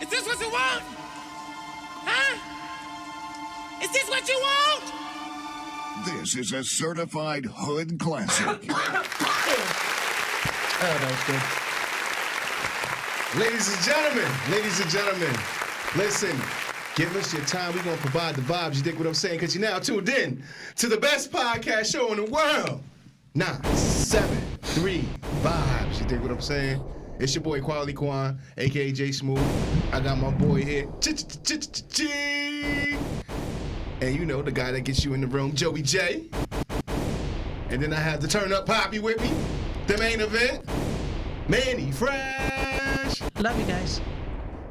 Is this what you want? Huh? Is this what you want? This is a certified hood classic. Oh, that was good. Ladies and gentlemen, listen, give us your time. We're going to provide the vibes. You dig what I'm saying? Because you're now tuned in to the best podcast show in the world. 973 Vibes. You dig what I'm saying? It's your boy Quality Quan, a.k.a. J Smooth. I got my boy here. And you know, the guy that gets you in the room, Joey J. And then I have the Turn Up Poppy with me, the main event, Manny Fresh. Love you guys.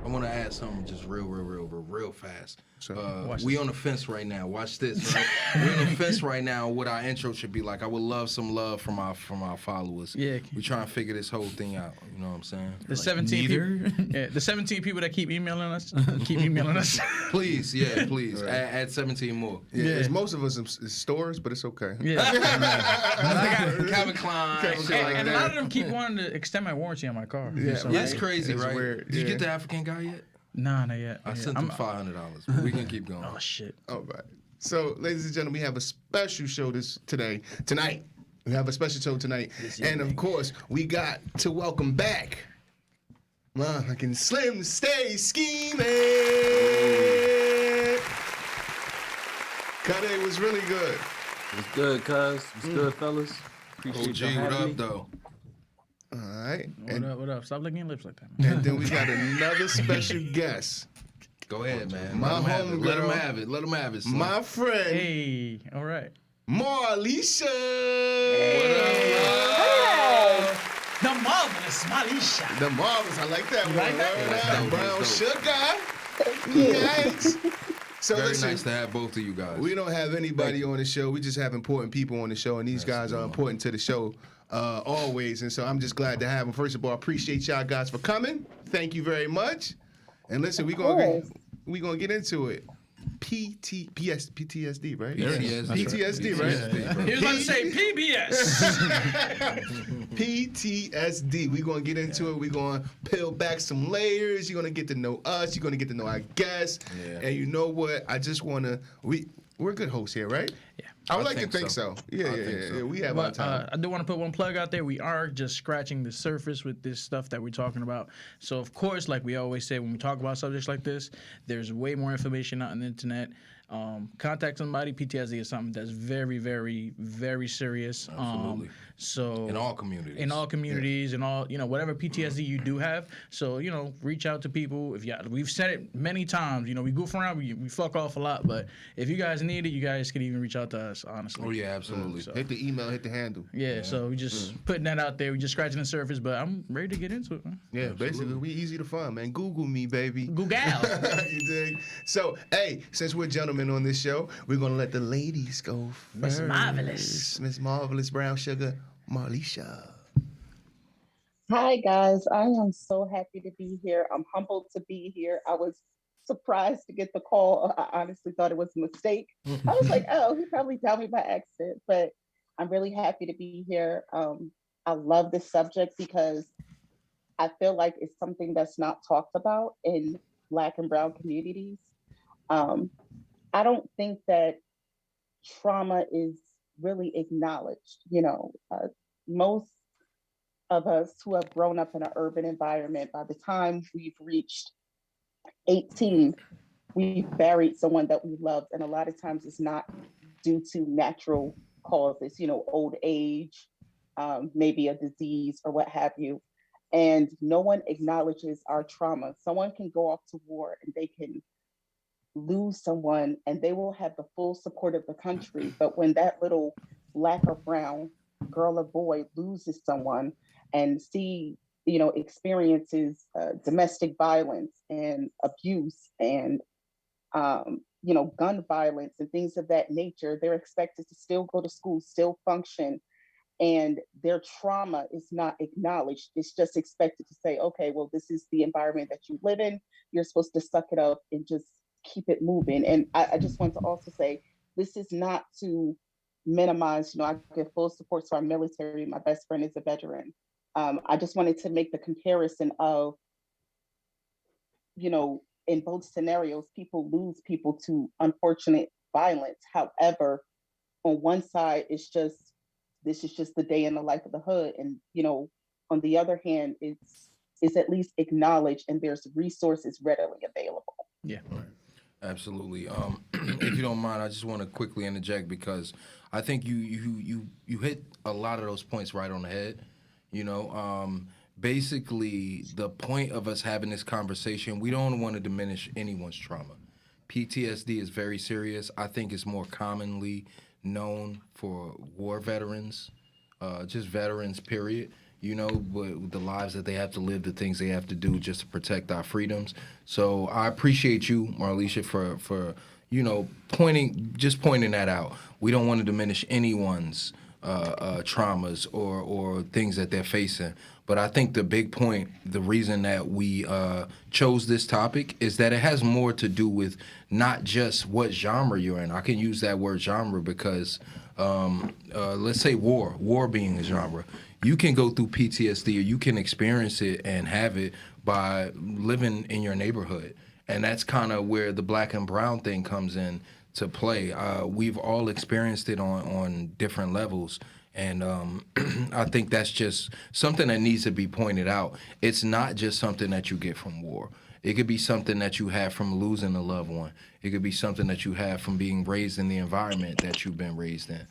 I want to add something just real fast. So, We on the fence right now. Watch this. Right? We on the fence right now. What our intro should be like. I would love some love from our followers. Yeah. We trying to figure this whole thing out. You know what I'm saying? The 17 people. Yeah, the 17 people that keep emailing us. Please, please. Right. Add 17 more. yeah, it's most of us in stores, but it's okay. Yeah. Calvin Klein. And a lot of them keep wanting to extend my warranty on my car. Yeah, So, Yeah, it's crazy, It's right? weird, Did you yeah. get the African guy yet? Nah, not yet. I sent him $500. But we can keep going. Oh, shit. All right. So, ladies and gentlemen, we have a special show tonight. We have a special show tonight. And, of course, we got to welcome back fucking Slim Stay Scheming. Kanye was really good. What's good, cuz? What's good, fellas? Appreciate OG, y'all what having up, me. though? All right. What up? Stop licking your lips like that, man. And then we got another special guest. Go ahead, man. My Let him homegirl. have it. Let him have it. Slim. My friend, Hey, all right. Marlisha. The marvelous Malisha. The marvelous. I like that one. like that? Word That's up. dope, Brown that's sugar. Nice. So Very listen, nice to have both of you guys. we don't have anybody on the show. We just have important people on the show, and these guys are important to the show always. And so I'm just glad to have them. First of all, I appreciate y'all guys for coming. Thank you very much. And listen, we're gonna get into it. PTSD, right? PTSD, right? He was about to say PBS. PTSD. We're going to get into it. We're going to peel back some layers. You're going to get to know us. You're going to get to know our guests. Yeah. And you know what? I just want to... We're good hosts here, right? Yeah. I would like to think think so. so. Yeah. We have our But time. I do want to put one plug out there. We are just scratching the surface with this stuff that we're talking about. So, of course, like we always say when we talk about subjects like this, there's way more information out on the internet. Contact somebody. PTSD is something that's very, very, very serious. Absolutely. So In all communities. in all communities and all, whatever PTSD you do have. So, reach out to people. We've said it many times, we goof around, we fuck off a lot, but if you guys need it, you guys can even reach out to us, honestly. Oh, yeah, absolutely. Hit the email, hit the handle. Yeah, so we just putting that out there. We just scratching the surface, but I'm ready to get into it, man. Yeah, basically, we easy to find, man. Google me, baby. Google. You dig? So, hey, since we're gentlemen on this show, we're going to let the ladies go Miss first. Marvelous. Miss Marvelous Brown Sugar, Marlisha. Hi, guys. I am so happy to be here. I'm humbled to be here. I was surprised to get the call. I honestly thought it was a mistake. I was like, oh, he probably dialed me by accident, but I'm really happy to be here. I love this subject because I feel like it's something that's not talked about in Black and Brown communities. I don't think that trauma is really acknowledged. Most of us who have grown up in an urban environment, by the time we've reached 18, we've buried someone that we loved. And a lot of times it's not due to natural causes, old age, maybe a disease or what have you. And no one acknowledges our trauma. Someone can go off to war and they can lose someone and they will have the full support of the country. But when that little Black or brown girl or boy loses someone and experiences domestic violence and abuse and gun violence and things of that nature, they're expected to still go to school, still function, and their trauma is not acknowledged. It's just expected to say, okay, well, this is the environment that you live in. You're supposed to suck it up and just keep it moving. And I just want to also say, this is not to minimize, I give full support to our military. My best friend is a veteran. I just wanted to make the comparison of in both scenarios, people lose people to unfortunate violence. However, on one side, this is just the day in the life of the hood. And, on the other hand, it's at least acknowledged and there's resources readily available. Yeah. Absolutely. If you don't mind, I just want to quickly interject because I think you hit a lot of those points right on the head. Basically, the point of us having this conversation, we don't want to diminish anyone's trauma. PTSD is very serious. I think it's more commonly known for war veterans, just veterans, period. But the lives that they have to live, the things they have to do just to protect our freedoms. So I appreciate you, Marlisha, for pointing that out. We don't want to diminish anyone's traumas or things that they're facing. But I think the big point, the reason that we chose this topic is that it has more to do with not just what genre you're in. I can use that word genre because let's say war being a genre. You can go through PTSD or you can experience it and have it by living in your neighborhood. And that's kind of where the black and brown thing comes in to play. We've all experienced it on different levels. And I think that's just something that needs to be pointed out. It's not just something that you get from war. It could be something that you have from losing a loved one. It could be something that you have from being raised in the environment that you've been raised in.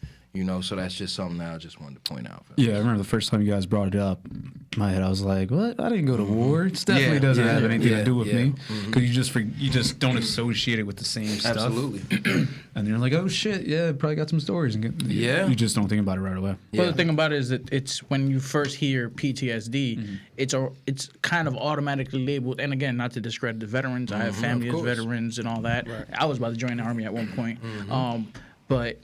So that's just something that I just wanted to point out. Yeah, I remember the first time you guys brought it up, in my head I was like, what? I didn't go to war. It definitely doesn't have anything to do with me. Because you just don't associate it with the same stuff. Absolutely. And then you're like, oh shit, yeah, probably got some stories. And you just don't think about it right away. Well, the thing about it is that it's when you first hear PTSD, it's kind of automatically labeled. And again, not to discredit the veterans. I have family as veterans and all that. Right. I was about to join the army at one point. But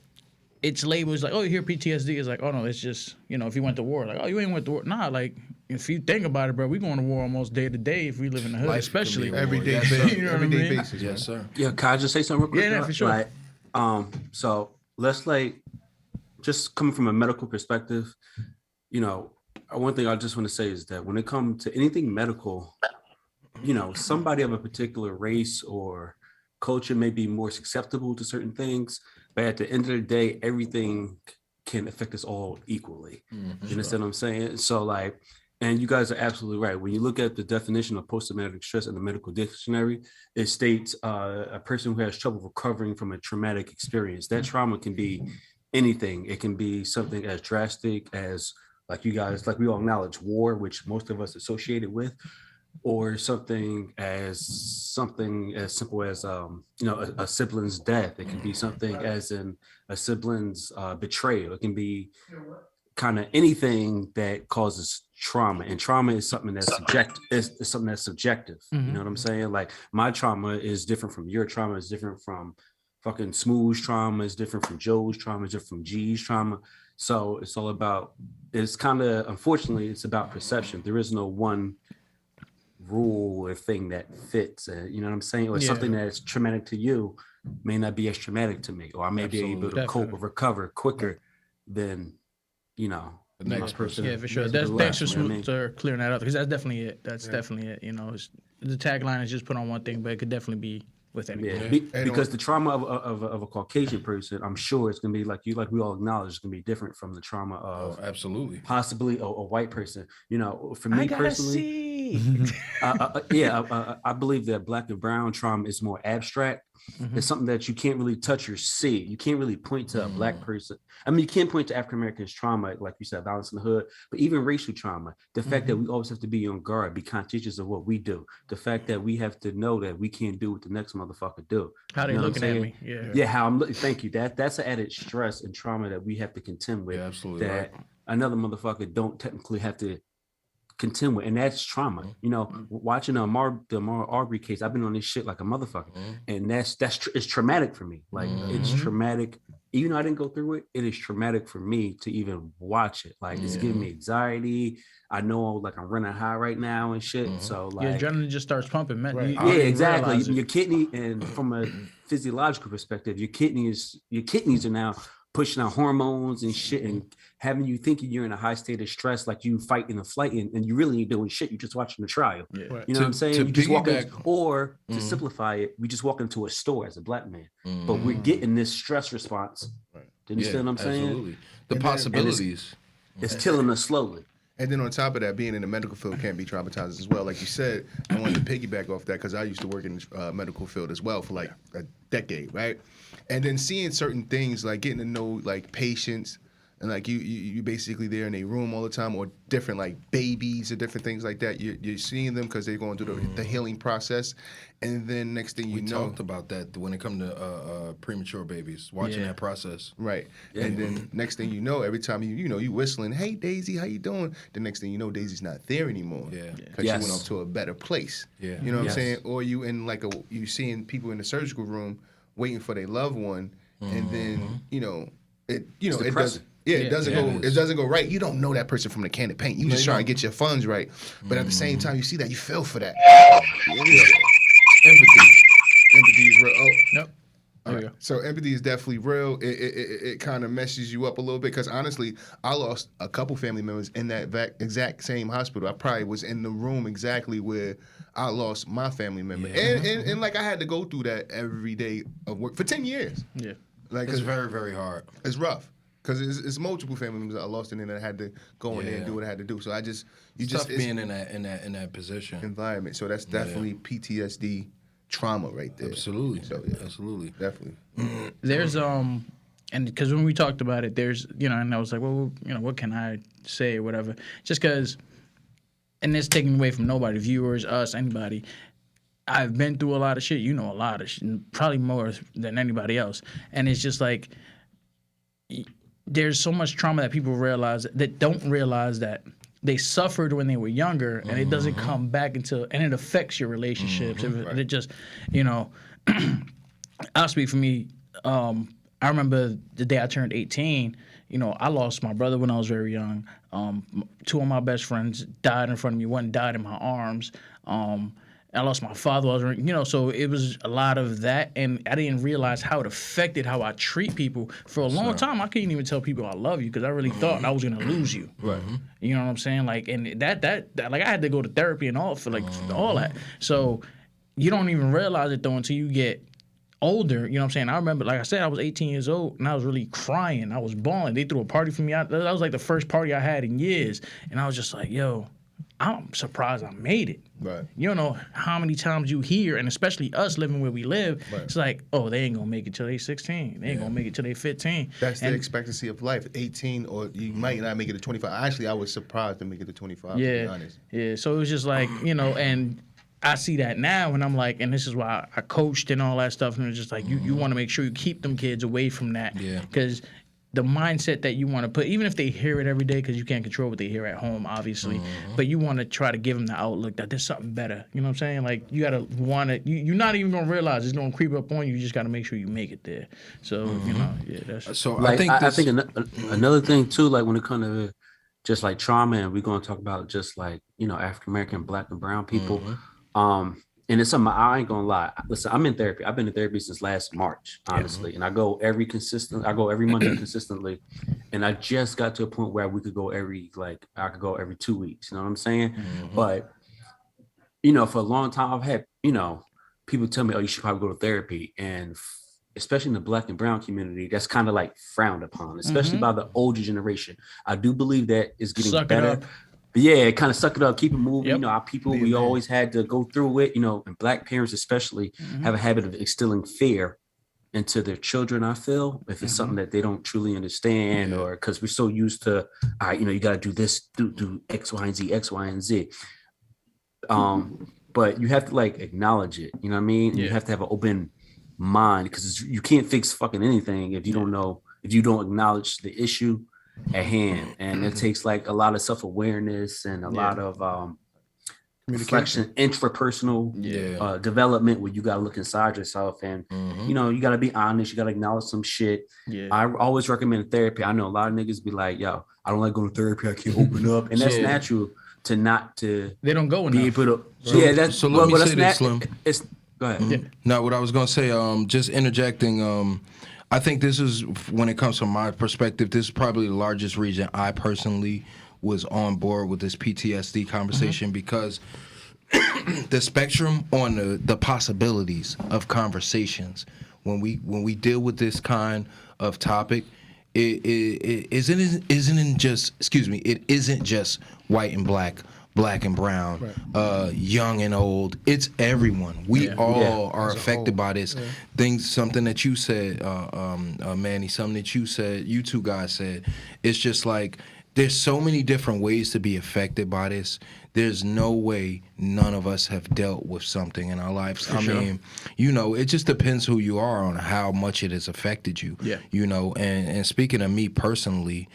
it's labeled like, oh, you hear PTSD. It's like, oh, no, it's just, if you went to war. Like, oh, you ain't went to war. Nah, like, if you think about it, bro, we going to war almost day to day if we live in the hood, especially. Everyday basis. Yes, sir. Yeah, can I just say something real quick? Yeah, for sure. So let's just coming from a medical perspective, one thing I just want to say is that when it comes to anything medical, somebody of a particular race or culture may be more susceptible to certain things. But at the end of the day, everything can affect us all equally. You understand what I'm saying? So and you guys are absolutely right. When you look at the definition of post-traumatic stress in the medical dictionary, it states a person who has trouble recovering from a traumatic experience. That trauma can be anything. It can be something as drastic as, like we all acknowledge, war, which most of us associate it with, or something as simple as a sibling's death. It can be something as in a sibling's betrayal. It can be kind of anything that causes trauma, and trauma is something that's subjective. It's something that's subjective. You know what I'm saying? Like, my trauma is different from your trauma. Is different from fucking Smooth's trauma. Is different from Joe's trauma. Is different from G's trauma. So it's all about. It's kind of, unfortunately, it's about perception. There is no one rule or thing that fits, you know what I'm saying? Or something that's traumatic to you may not be as traumatic to me, or I may be able to cope or recover quicker than the next person. Yeah, for sure. Thanks for Smooth for clearing that up, because that's definitely it. That's definitely it. The tagline is just put on one thing, but it could definitely be with anything. Because the trauma of a Caucasian person, I'm sure it's gonna be like we all acknowledge, it's gonna be different from the trauma of absolutely possibly a white person. For me personally, I believe that black and brown trauma is more abstract. It's something that you can't really touch or see. You can't really point to a black person. I mean, you can't point to African Americans' trauma, like you said, violence in the hood, but even racial trauma. The fact that we always have to be on guard, be conscientious of what we do. The fact that we have to know that we can't do what the next motherfucker do. How they looking at me? Yeah, how I'm looking. Thank you. That's an added stress and trauma that we have to contend with. Yeah, absolutely. That another motherfucker don't technically have to contend with, and that's trauma. Watching the Ahmaud Arbery case, I've been on this shit like a motherfucker, and it's traumatic for me. Like, it's traumatic. Even though I didn't go through it, it is traumatic for me to even watch it. Like, it's giving me anxiety. I know, like, I'm running high right now and shit. So, like, your adrenaline just starts pumping, man. Right. Yeah, exactly. Your kidney, and from a physiological perspective, your kidneys are now pushing out hormones and shit and having you thinking you're in a high state of stress, like you fighting a flight, and you really ain't doing shit. You're just watching the trial. Yeah. Right. You know what I'm saying? You just walk in, or to Mhm. simplify it, we just walk into a store as a black man, but we're getting this stress response. Right. Do you understand what I'm saying? Absolutely. The And then- possibilities. It's killing us slowly. And then on top of that, being in the medical field can be traumatizing as well. Like you said, I wanted to piggyback off that because I used to work in the medical field as well for like a decade, right? And then seeing certain things, like getting to know like patients, and like you basically there in a room all the time, or different like babies or different things like that. You're seeing them because they're going through the healing process, and then next thing you We know, talked about that when it comes to premature babies, watching that process. right? Yeah. And then next thing you know, every time you whistling, "Hey Daisy, how you doing?" The next thing you know, Daisy's not there anymore. Yeah. because she went off to a better place. Yeah. You know what Yes. I'm saying? Or you in like you seeing people in the surgical room waiting for their loved one, and then it It's it doesn't. depressing. Yeah, it doesn't go. it It is. doesn't go right. You don't know that person from the can of paint. You just trying to get your funds right, but at the same time, you see that you feel for that. Empathy. Empathy is real. Oh, Yep. There we go. so empathy is definitely real. It kind of messes you up a little bit because honestly, I lost a couple family members in that exact same hospital. I probably was in the room exactly where I lost my family member, and like I had to go through that every day of work for 10 years. Yeah. Like It's very, very hard. it's rough because it's multiple family members that I lost, and then I had to go in there and do what I had to do. So It's tough it's being in that position. environment. So that's definitely PTSD trauma right there. Absolutely. So yeah, Absolutely. definitely. There's and because when we talked about it, there's and I was like, well, what can I say or whatever, just because, and it's taken away from nobody, viewers, us, anybody. I've been through a lot of shit. You know a lot of shit, probably more than anybody else, and it's just like there's so much trauma that people don't realize that they suffered when they were younger, and it doesn't come back and it affects your relationships. It just, I'll speak for me. I remember the day I turned 18. I lost my brother when I was very young. Two of my best friends died in front of me. One died in my arms. I lost my father. So it was a lot of that, and I didn't realize how it affected how I treat people. For a long time, I couldn't even tell people I love you because I really thought I was gonna lose you. Right. You know what I'm saying? Like, and that like I had to go to therapy and all for all that. So you don't even realize it though until you get older. You know what I'm saying? I remember, like I said, I was 18 years old and I was really crying. I was bawling. They threw a party for me. That was like the first party I had in years, and I was just like, yo, I'm surprised I made it. Right. You don't know how many times you hear, and especially us living where we live, it's like, oh, they ain't gonna make it till they 16. They ain't gonna make it till they 15. That's the expectancy of life. 18, or you might not make it to 25. Actually, I was surprised to make it to 25. To be honest. Yeah. So it was just like, and I see that now, and I'm like, and this is why I coached and all that stuff, and it's just like you want to make sure you keep them kids away from that, because the mindset that you want to put, even if they hear it every day, because you can't control what they hear at home, obviously, but you want to try to give them the outlook that there's something better. You know what I'm saying? Like, you got to want it. You're not even going to realize it's going to creep up on you. You just got to make sure you make it there. So, that's... So Like, I think another thing too, like when it comes to just like trauma, and we're going to talk about just like, African American, Black and brown people. And it's something I ain't gonna lie. Listen, I'm in therapy. I've been in therapy since last March, honestly. And I go every Monday consistently. And I just got to a point where I could go every 2 weeks. You know what I'm saying? But for a long time I've had, people tell me, oh, you should probably go to therapy. And especially in the Black and brown community, that's kind of like frowned upon, especially by the older generation. I do believe that is getting better. But yeah, kind of suck it up, keep it moving. Our people, we always had to go through it, and Black parents especially have a habit of instilling fear into their children, I feel, if it's something that they don't truly understand, or because we're so used to, all right, you got to do this, do X, Y, and Z, X, Y, and Z. But you have to acknowledge it, you know what I mean? You have to have an open mind, because you can't fix fucking anything if you don't acknowledge the issue at hand. And it takes a lot of self-awareness and a lot of reflection, intrapersonal development, where you got to look inside yourself, and you got to be honest, you got to acknowledge some shit. I always recommend therapy. I know a lot of niggas be like, yo, I don't like going to therapy, I can't open up, and that's natural to they don't go enough. Be able to, that's so let me say this, Slim. Go ahead. Now, what I was gonna say, just interjecting, I think this is, when it comes from my perspective, this is probably the largest reason I personally was on board with this PTSD conversation because the spectrum on the possibilities of conversations when we deal with this kind of topic, it isn't just white and black and brown, young and old. It's everyone. We all are affected by this. Something that you said, Manny, something that you two guys said. It's just like there's so many different ways to be affected by this. There's no way none of us have dealt with something in our lives. I mean, it just depends who you are on how much it has affected you. Yeah. And speaking of me personally,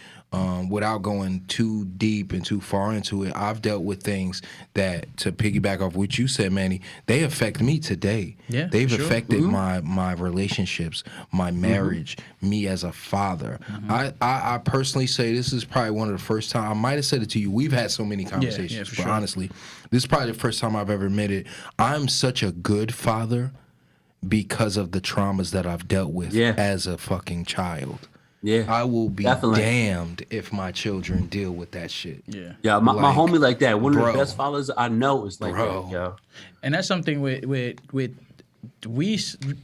without going too deep and too far into it, I've dealt with things that, to piggyback off what you said, Manny, they affect me today. Yeah, they've affected my relationships, my marriage, me as a father. I personally say this is probably one of the first times, I might have said it to you, we've had so many conversations, but honestly, this is probably the first time I've ever admitted I'm such a good father because of the traumas that I've dealt with as a fucking child. Yeah, I will be damned if my children deal with that shit. Yeah. My homie like that. One of the best fathers I know is like that, yo. And that's something with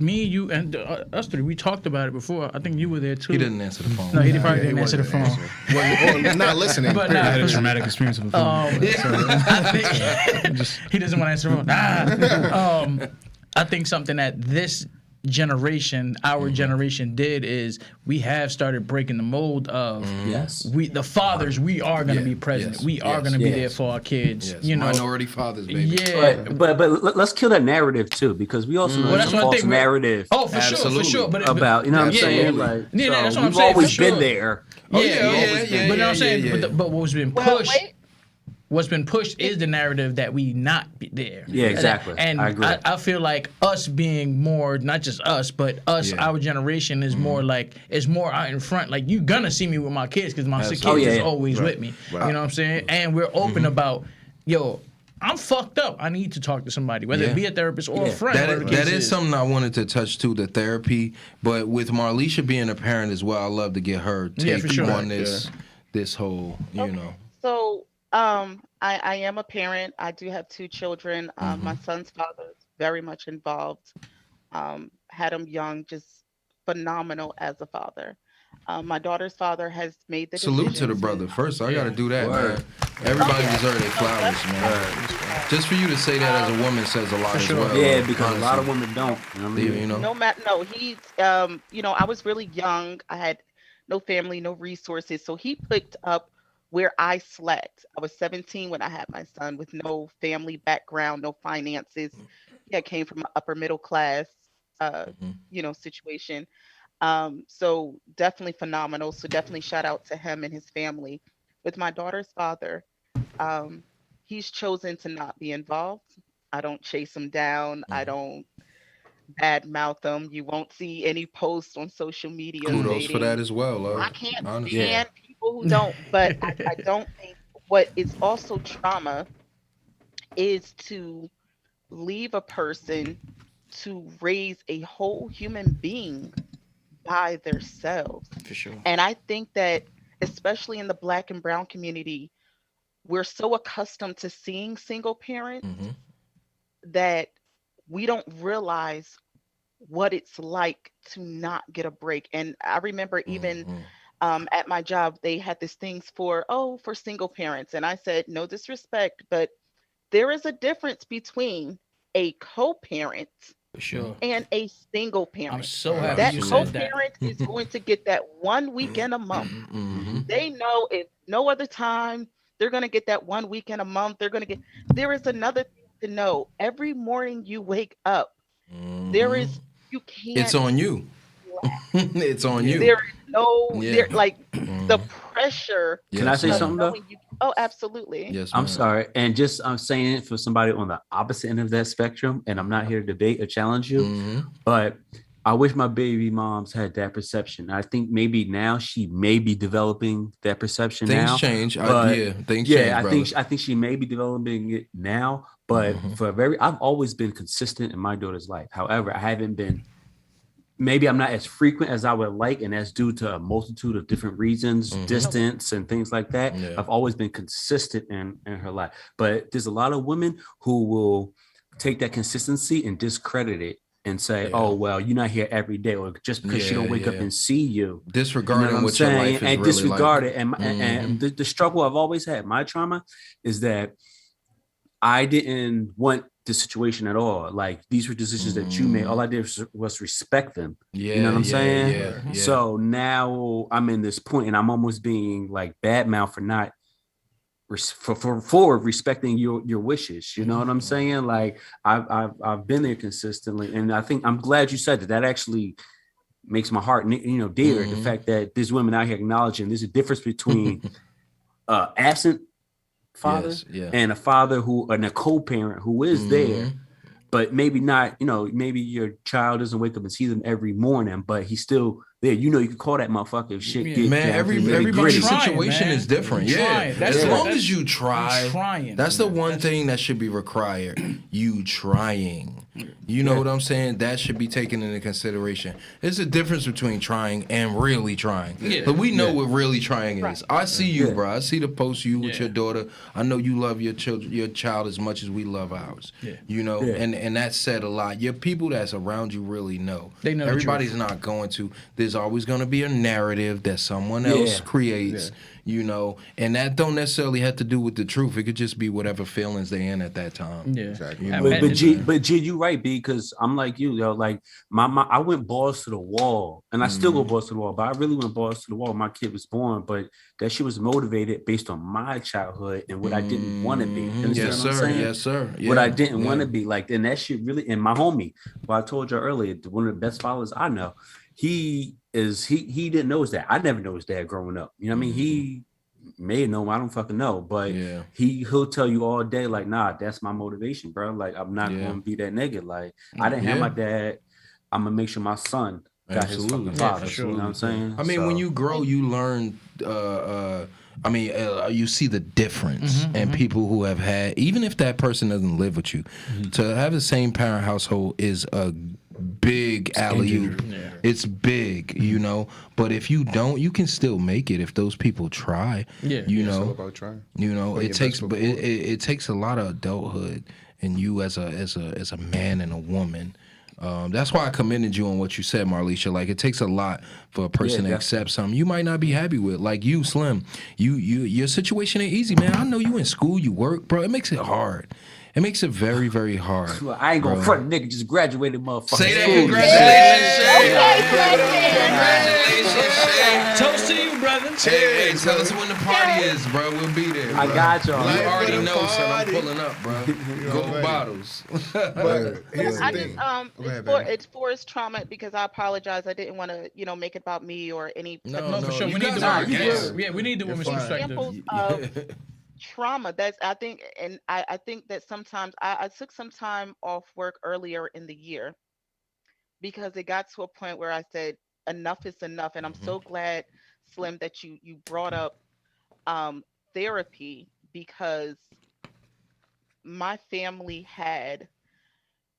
me, you, and us three. We talked about it before. I think you were there too. He didn't answer the phone. No, he probably didn't answer the phone. Well, not listening. But I had a traumatic experience with the phone. I think he doesn't want to answer the phone. I think something that this generation, our generation, did is we have started breaking the mold of the fathers. We are going to be present. We are going to be there for our kids. Minority fathers, baby. Yeah, but let's kill that narrative too, because we also know there's a false narrative. Oh, for sure. But about, you know what I'm saying? Like, that's what I'm saying. We've always been there. But you know what I'm saying. But what's been pushed. What's been pushed is the narrative that we not be there. Yeah, exactly. And I agree. I feel like us being more, not just us, but us, our generation is more like, it's more out in front. Like, you gonna see me with my kids because my kids is always with me. Right. You know what I'm saying? And we're open about, I'm fucked up. I need to talk to somebody, whether it be a therapist or a friend. That is something I wanted to touch too, the therapy. But with Marlisha being a parent as well, I love to get her take on this whole, So, I am a parent. I do have 2 children. My son's father is very much involved. Had him young, just phenomenal as a father. My daughter's father has made the decision. Salute to the brother. First, I got to do that, man. Everybody deserves their flowers, man. Just for you to say that as a woman says a lot as well. Yeah, because honestly, a lot of women don't. He's, I was really young. I had no family, no resources. So he picked up where I slept. I was 17 when I had my son, with no family background, no finances. I came from an upper middle class, situation. So definitely phenomenal. So definitely shout out to him and his family. With my daughter's father, he's chosen to not be involved. I don't chase him down. I don't badmouth him. You won't see any posts on social media. Kudos for that as well. I can't stand people who don't, but I don't think what is also trauma is to leave a person to raise a whole human being by themselves. For sure. And I think that, especially in the Black and Brown community, we're so accustomed to seeing single parents that we don't realize what it's like to not get a break. And I remember even at my job, they had these things for single parents. And I said, no disrespect, but there is a difference between a co-parent and a single parent. I'm so happy that you said that. Co-parent is going to get that 1 weekend a month. They know if no other time, they're going to get that 1 weekend a month. There is another thing to know. Every morning you wake up, it's on you. It's on you. There is the pressure. Can I say something though? Absolutely. Yes, I'm sorry. And I'm saying it for somebody on the opposite end of that spectrum, and I'm not here to debate or challenge you, but I wish my baby moms had that perception. I think maybe now she may be developing that perception things now. Change. Things change. I think she may be developing it now, but I've always been consistent in my daughter's life. However, I haven't been maybe I'm not as frequent as I would like, and that's due to a multitude of different reasons, distance and things like that. Yeah. I've always been consistent in her life, but there's a lot of women who will take that consistency and discredit it and say, "Oh, well, you're not here every day, or just because she don't wake up and see you, disregarding what your life is and really disregard like. it." And the struggle I've always had, my trauma, is that I didn't want the situation at all. Like, these were decisions that you made. All I did was respect them. Yeah, you know what I'm saying? Yeah. So now I'm in this point, and I'm almost being like badmouth for not for respecting your wishes. You know what I'm saying? Like, I've been there consistently, and I think I'm glad you said that. That actually makes my heart, dear. The fact that there's women out here acknowledging there's a difference between absent father and a father and a co-parent who is there, but maybe not, maybe your child doesn't wake up and see them every morning, but he's still there. You can call that motherfucker if shit get Man, down to the everybody's nitty-gritty. situation is different. As long as you try, trying. That's the one thing that should be required. You trying. You know what I'm saying? That should be taken into consideration. There's a difference between trying and really trying. But we know what really trying is. I see you, bro. I see the post you with your daughter. I know you love your child as much as we love ours. And that said a lot. Your people that's around you really know. They know. Everybody's not going to. There's always going to be a narrative that someone else creates. And that don't necessarily have to do with the truth. It could just be whatever feelings they in at that time. Yeah, Exactly. But G, you right, B, because I'm like you, like my I went balls to the wall, and I still go balls to the wall, but I really went balls to the wall when my kid was born. But that shit was motivated based on my childhood and what I didn't want to be. Yes, sir. Yes, sir. What I didn't want to be, like, and that shit really. And my homie, well, I told you earlier, one of the best fathers I know, he didn't know his dad. I never know his dad growing up. You know what I mean? He may know, I don't fucking know, but he'll tell you all day, like, nah, that's my motivation, bro. Like, I'm not gonna be that nigga. Like, I didn't have my dad. I'm gonna make sure my son got his fucking father. You know what I'm saying? I mean, when you grow, you learn. You see the difference in people who have had, even if that person doesn't live with you, to have the same parent household is a big alley-oop. It's big, but if you don't, you can still make it if those people try. It's all about trying. It takes a lot of adulthood in you as a man and a woman. That's why I commended you on what you said, Marlisha. Like, it takes a lot for a person to accept something you might not be happy with. Like you, Slim, your situation ain't easy, man. I know you in school, you work, bro. It makes it hard. It makes it very, very hard. Well, I ain't gonna front a nigga just graduated, motherfucker. Say that. Congratulations, Shay. Toast to you, brother. Hey, tell us when the party is, bro. We'll be there. Bro. I got y'all. You already know, son. I'm pulling up, bro. Gold bottles. But here's the I thing. just it's for his trauma, because I apologize. I didn't want to make it about me or any. No, for sure. We need we need the woman's perspective. Examples of trauma. I think that sometimes I took some time off work earlier in the year because it got to a point where I said enough is enough, and I'm so glad, Slim, that you brought up therapy, because my family had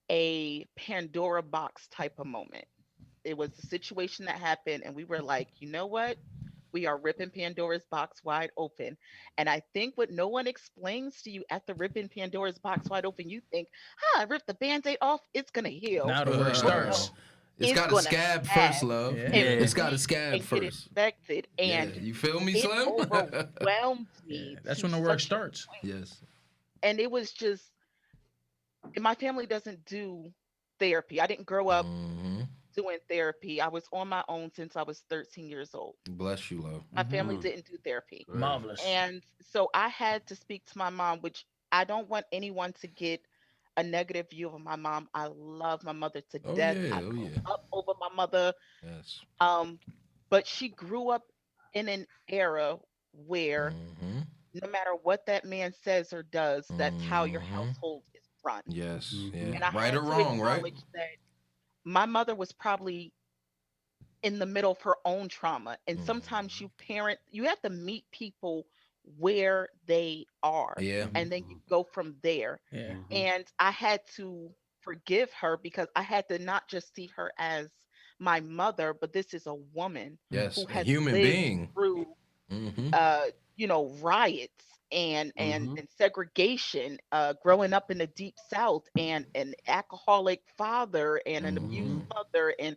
a Pandora box type of moment. It was a situation that happened, and we were like, you know what? We are ripping Pandora's box wide open. And I think what no one explains to you at the ripping Pandora's box wide open, you think, I rip the band-aid off, it's gonna heal. Now the work starts. It's got to scab first, love. Yeah. It's got to scab first. Get infected, and you feel me, it Slim? overwhelmed me. That's when the work starts. Yes. And it was just, my family doesn't do therapy. I didn't grow up doing therapy. I was on my own since I was 13 years old. Bless you, love. My family didn't do therapy. Marvelous. And so I had to speak to my mom, which I don't want anyone to get a negative view of my mom. I love my mother to death. I grew up over my mother. Yes. But she grew up in an era where no matter what that man says or does, that's how your household is run. Yes. Yeah. And I Right had or to wrong, right? acknowledge that my mother was probably in the middle of her own trauma. And sometimes you have to meet people where they are. Yeah. And then you go from there. Yeah. And I had to forgive her because I had to not just see her as my mother, but this is a woman Yes, who a has human lived being. through Hmm. riots and segregation, growing up in the deep south, and an alcoholic father and an abused mother, and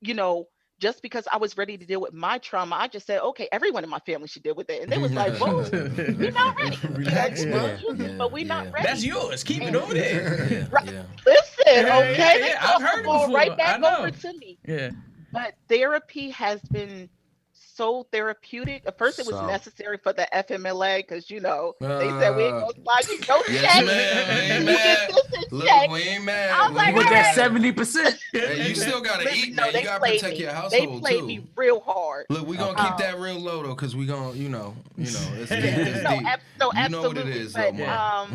you know, just because I was ready to deal with my trauma, I just said, okay, everyone in my family should deal with it. And they was like, whoa, we're not ready. Relax, You man. want to use it, but we're not ready. That's yours. Keep it And over there. right, Yeah. listen, Yeah, okay, yeah, they yeah. I've heard it fall before. right I back know. over to me. Yeah. But therapy has been so therapeutic. At first, it was So necessary for the FMLA because they said we ain't gonna slide you no Yes, check. ma'am. You Ain't get mad. this in Look, check. we ain't I mad. was We like, ain't with all that right. 70%. Hey, you still gotta Listen, eat, no, man. You they gotta played protect me. your They household played too. me real hard. Look, we gonna keep that real low though, cause we gonna, it's deep. It's No, deep. no, You know what it absolutely. is, though, But Mark.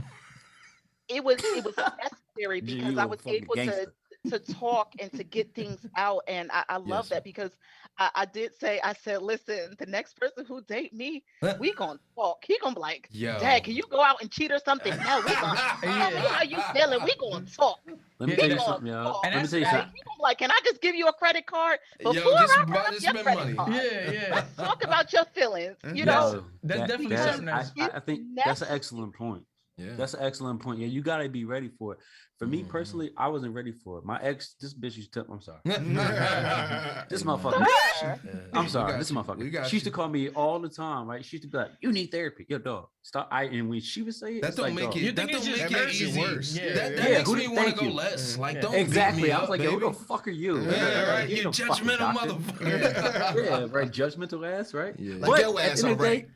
it was necessary because You I a was fucking able gangster. to talk and to get things out, and I love Yes. that because I did say, I said, listen, the next person who date me, we gonna talk. He gonna be like, Yo. Dad, can you go out and cheat or something? No, we gonna tell me how you feeling. We gonna talk. Let me Yeah, tell We you gonna something, y'all. talk. And Let me that's- tell you Right? something. He gonna be like, can I just give you a credit card before Yo, just I run up your spend credit money. card? Yeah, yeah. Talk about your feelings. You know, Yo, That's definitely because something that's. I think it's that's an excellent point. Yeah. That's an excellent point. Yeah, you gotta be ready for it. For me personally, I wasn't ready for it. My ex, this bitch used to tell, I'm sorry. This motherfucker. I'm sorry. This motherfucker. She used to call me all the time, right? She used to be like, "You need therapy, yo, dog. Stop." And when she would say it, That it's don't like, make dog. You it. think That it's don't just make it courtesy? easy. Worse. Yeah. That Yeah, makes me want to thank go you. less. Like, Yeah. don't Exactly. beat me I was up, like, yo, baby. who the fuck are you? Yeah, right. You You no fucking judgmental doctor. motherfucker. Yeah, right. Judgmental ass, right? Yeah. Like But your at ass the end all of the day,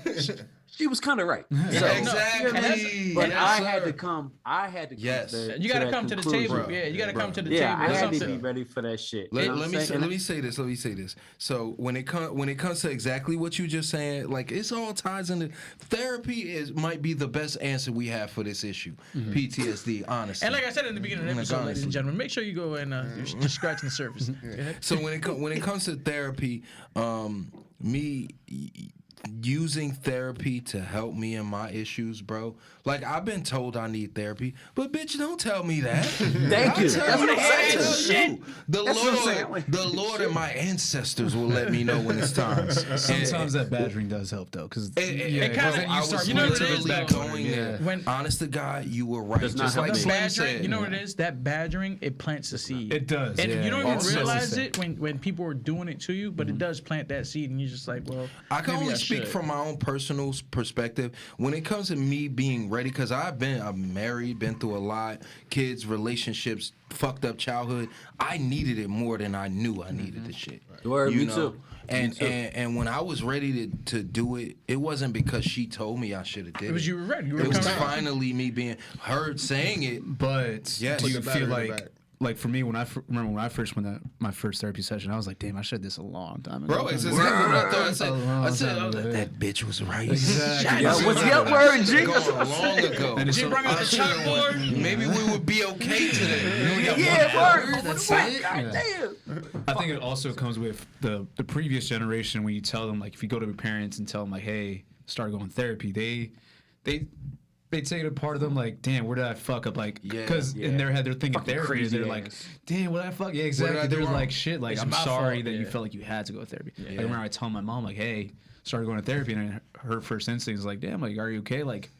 right. Yeah. she was kind of right. So, Exactly. but Yes, I had sir. to come. I had to come. Yes. You gotta that come to the conclusion. table. Yeah, you gotta come to the Yeah, table. I That's had to something. be ready for that shit. You Let, know what let I'm me saying? say, And let me say this. Let me say this. So when it comes to exactly what you just saying, like it's all ties into therapy might be the best answer we have for this issue, PTSD. Honestly, And like I said in the beginning of the Like, episode, ladies honestly. and gentlemen, make sure you go and you're just scratching the surface. Go ahead. So when it comes to therapy, me using therapy to help me in my issues, bro. Like I've been told I need therapy, but bitch, don't tell me that. Thank you. That's what I'm saying. The That's what I'm Lord, saying. the Lord and my ancestors will let me know when it's time. Sometimes that badgering does help though, because it kinda- I was you know what it is, literally though? going there. When- Honest to God, you were right. Does not Just help like me. Slim Badgering, said. you know what it is? That badgering, it plants a seed. It does, And yeah. you don't even Also, realize it's- it when people are doing it to you, but it does plant that seed, and you're just like, well, I can maybe only speak should. from my own personal perspective when it comes to me being ready, because I'm married, been through a lot, kids, relationships, fucked up childhood. I needed it more than I knew I needed the shit. Word, You me know? too. And when I was ready to do it, it wasn't because she told me I should have did it. It was you were ready. You were It was coming. finally me being heard saying it. But Yes. do you Put the feel battery in the like back. like for me when I remember when I first went to my first therapy session, I was like, damn, I should have this a long time ago. Bro, it's exactly what I thought. I said, time ago, yeah. that bitch was right. Exactly. Yo, what's your word, G? Going long ago. And it's She so- brought out the chalkboard. Maybe we would be okay today. We got Yeah, 1 hour, word. that's What? it. God damn. I think it also comes with the previous generation when you tell them, like, if you go to your parents and tell them, like, hey, start going therapy, they take it apart of them like, damn, where did I fuck up? Like, Yeah. because in their head they're thinking Fucking therapy. crazy They're like, ass. damn, what did I fuck? Yeah, did I exactly. do They're wrong? like, shit. Like, It's I'm my sorry fault, that you yeah. felt like you had to go to therapy. Yeah. Like, I remember I telling my mom, like, hey, started going to therapy, and her first instinct is like, damn, like, are you okay? Like,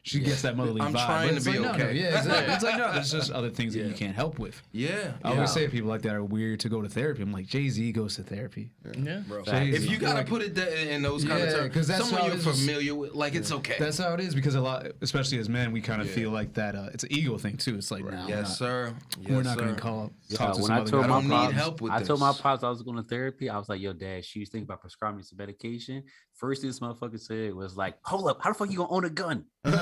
she gets that motherly I'm vibe. trying but it's to be like, no, okay. yeah, exactly. It's like, no, there's just other things that Yeah. you can't help with. Yeah. I always say people like that are weird to go to therapy. I'm like, Jay-Z goes to therapy. Yeah. Bro. Jay-Z. If you gotta Like- put it in those kind of Yeah, terms, 'cause that's someone how you're it is. familiar with, like it's okay. That's how it is because a lot, especially as men, we kind of feel like that. It's an ego thing too. It's like, nah, Yes, sir. we're not Yes, going sir. to talk Yeah, to when some I other told guy. my don't need pops, help with I told my this. pops I was going to therapy. I was like, yo, Dad, she was thinking about prescribing me some medication. First thing this motherfucker said was like, hold up, how the fuck you gonna own a gun? They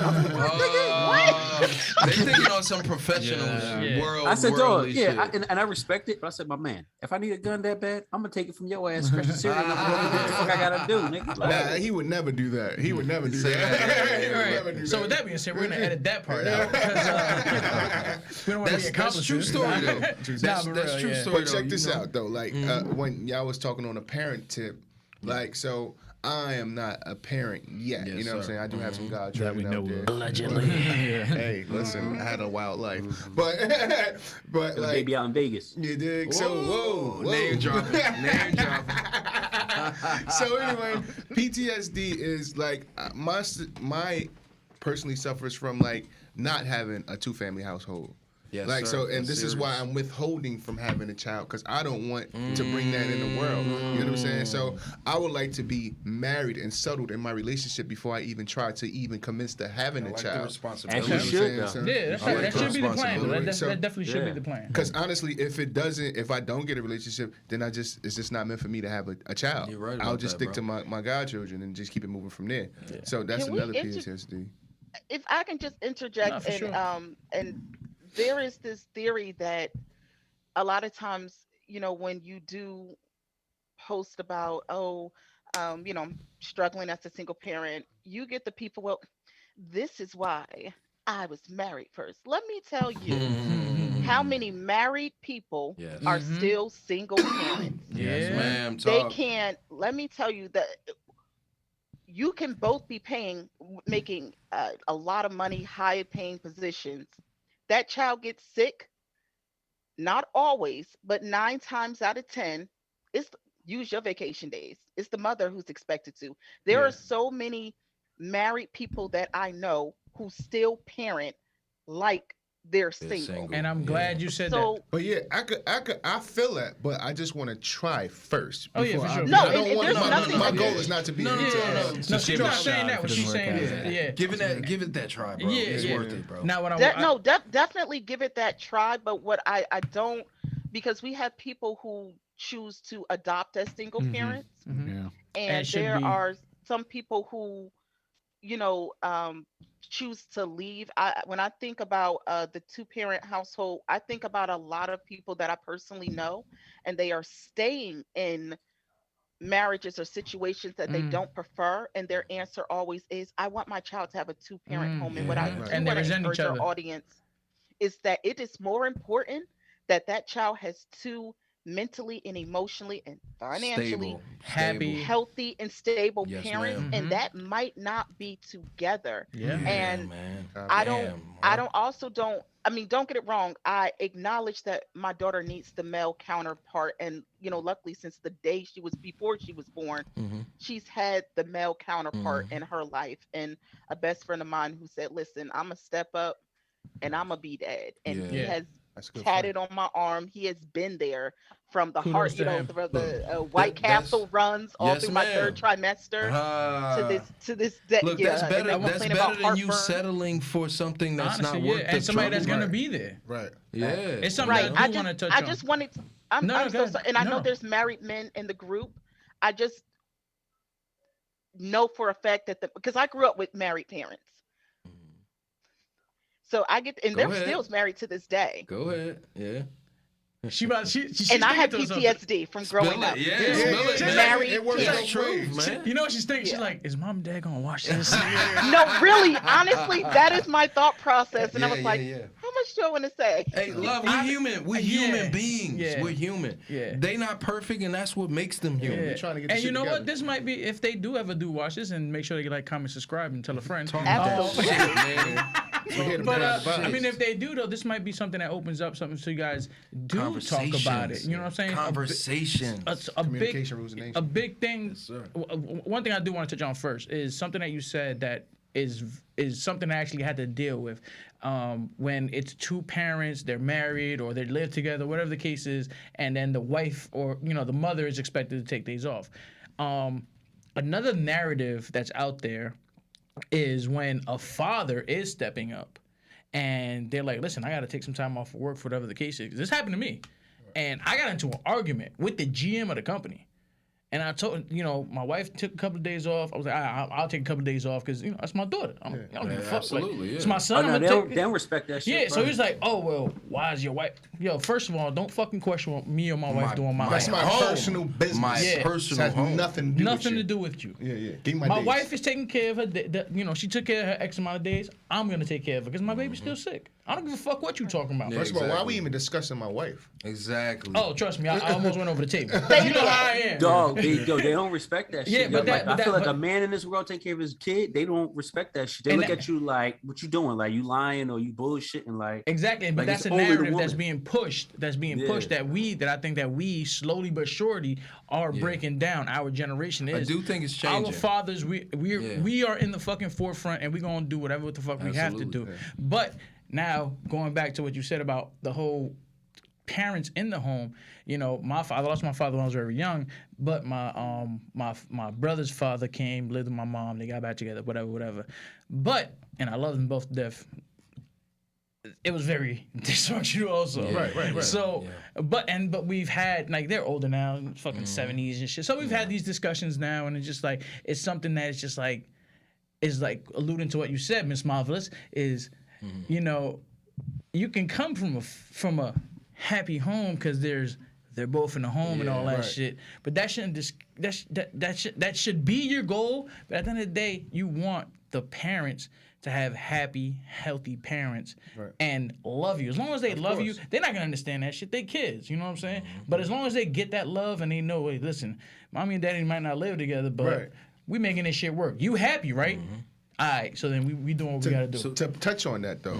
thinking on some professional Yeah. world. I said, dog, worldly yeah, shit. and I respect it, but I said, my man, if I need a gun that bad, I'm gonna take it from your ass, scratch the cereal, and I'm gonna do what the fuck I gotta do, nigga. Nah, he would never do that. He would never do Say that. that. He would Right. never do So that. with that being said, we're gonna edit that part out because we don't want to be That's true accomplices. story though. Nah, but That's real, true yeah. story But check though, this you know? out though. Like when y'all was talking on a parent tip, like so I am not a parent yet. Yes, you know what I'm sir. saying? I do have some That godchildren we out know there. of. Allegedly. Hey, listen, I had a wild life, but Got a like baby out in Vegas. you dig? So whoa, Name dropping. Name dropping. So anyway, PTSD is like my personally suffers from like not having a 2-family household. Yes, Like sir. so, and That's this is why serious. I'm withholding from having a child because I don't want to bring that in the world. You know what I'm saying? So I would like to be married and settled in my relationship before I even try to even commence to having a Like the child. responsibility. As you should, though. Yeah, I like that the should be the plan. Though. responsibility. So- That definitely should be Yeah. the plan. Because honestly, if I don't get a relationship, then it's just not meant for me to have a child. You're right I'll about just that, stick to my godchildren and just keep it moving from there. So that's Can we another inter- PTSD. If I can just interject, No, for sure. and there is this theory that a lot of times, when you do post about, I'm struggling as a single parent, you get the people, well, this is why I was married first. Let me tell you how many married people Yes. are still single parents. Yes, Yeah. ma'am. They Talk. can't, let me tell you that you can both be making a lot of money, high paying positions. That child gets sick, not always, but 9 times out of 10, it's use your vacation days. It's the mother who's expected to. There are so many married people that I know who still parent like they're They're single. single. And I'm glad you said So But yeah, I feel that, but I just want to try first. Oh, yeah, before for I- sure. I No, don't and want there's nothing my to- goal is not to be No, into no, she's give it not a saying shot that. if What it she's doesn't saying work is, out. yeah. Give it that try, bro. Yeah, It's yeah. worth it, bro. Now, what I No, definitely give it that try. But what I don't, because we have people who choose to adopt as single parents, Yeah. and should there be- are some people who, choose to leave. When I think about the 2-parent household, I think about a lot of people that I personally know, and they are staying in marriages or situations that they don't prefer, and their answer always is, I want my child to have a 2-parent home. And what I yeah. do And they want to resent encourage each our other. audience is that it is more important that that child has two mentally and emotionally and financially Stable. Happy. healthy and stable Yes, parents, ma'am. and that might not be together. Yeah. And man. I Damn, don't I mean, don't get it wrong, I acknowledge that my daughter needs the male counterpart, and luckily since the day before she was born, she's had the male counterpart in her life, and a best friend of mine who said, listen, I'm gonna step up and I'm gonna be dad, and he Yeah. has That's a good tatted on my arm. He has been there from the Kudos heart, to him. the White that's- Castle runs all yes, through my ma'am. 3rd trimester Ah. to this day. Look, yeah, that's and better. they were That's complaining better about than you heartburn. settling for something that's Honestly, not yeah. worth the And somebody that's trouble. gonna be there. Right. Yeah. It's something Right. that I do want to touch I on. just wanted to, I'm No, I'm go so ahead. sorry. And I know No. there's married men in the group. I just know for a fact that because I grew up with married parents. So I get, and Go they're ahead. still married to this day. Go ahead. Yeah. She And I had thinking to herself- PTSD from growing up. Yeah. Yeah, Spill yeah, it, yeah. man. Married It works parents. both Truth, ways. man. You know what she's thinking? She's Yeah. like, is mom and dad gonna watch this? No, really, honestly, that is my thought process. And I Yeah, was like, yeah, yeah. how much do I want to say? Hey, love, we're human. We're Yeah. human beings. Yeah. We're human. Yeah. They not perfect, and that's what makes them human. Yeah. trying to get And this you shit know together. what? This might be, if they do ever do watch this, and make sure they like, comment, subscribe, and tell a friend. Talk Absolutely. that shit, man. We're here to But bring the I vibes. mean, if they do though, this might be something that opens up something so you guys do talk about it. You know what I'm saying? Conversations. A big, Communication rules the nation. a big thing. Yes, sir. One thing I do want to touch on first is something that you said that is something I actually had to deal with when it's 2 parents, they're married or they live together, whatever the case is, and then the wife or the mother is expected to take days off. Another narrative that's out there is when a father is stepping up and they're like, listen, I got to take some time off of work for whatever the case is. This happened to me. And I got into an argument with the GM of the company. And I told, my wife took a couple of days off. I was like, I'll take a couple of days off because, that's my daughter. I don't give a fuck. absolutely, It's yeah. my Oh, son. no, I'm they gonna don't, take they don't respect that shit. yeah, so bro. he's like, oh, well, why is your wife? First of all, don't fucking question what me or my wife doing my That's home. my home. personal business. My Yeah. It personal has home. nothing to do with Nothing you. to do with you. Yeah, yeah. Give me my My days. wife is taking care of her. She took care of her X amount of days. I'm gonna take care of her because my baby's still sick. I don't give a fuck what you talking about. Yeah. First of all, why are Exactly. we even discussing my wife? Exactly. Oh, trust me, I almost went over the table. Say You know it how I am. Dog, They don't respect that shit. Yeah, but Like, I feel like but- a man in this world taking care of his kid, they don't respect that shit. They And look that- at you like, what you doing? Like you lying or you bullshitting? Like Exactly, but like, that's it's a only the narrative that's woman. being pushed. That's being pushed that I think that we slowly but surely are breaking down. Our generation is. I do think it's Our changing. fathers, we are in the fucking forefront, and we're gonna do whatever the fuck we have to do. But now going back to what you said about the whole parents in the home, you know, I lost my father when I was very young, but my brother's father came, lived with my mom, they got back together, whatever. But and I love them both to death. It was very dysfunctional also. Right. So but we've had, like, they're older now, fucking 70s and shit. So we've had these discussions now, and it's just like it's something that is just like is like alluding to what you said, Miss Marvelous, is you know, you can come from a happy home because they're both in the home and all that shit. But that shouldn't that should be your goal. But at the end of the day, you want the parents to have happy, healthy parents and love you. As long as they love you, they're not gonna understand that shit. They kids, you know what I'm saying? But as long as they get that love and they know, hey, listen, mommy and daddy might not live together, but we making this shit work. You happy, right? All right, so then we doing what we gotta do. To touch on that though,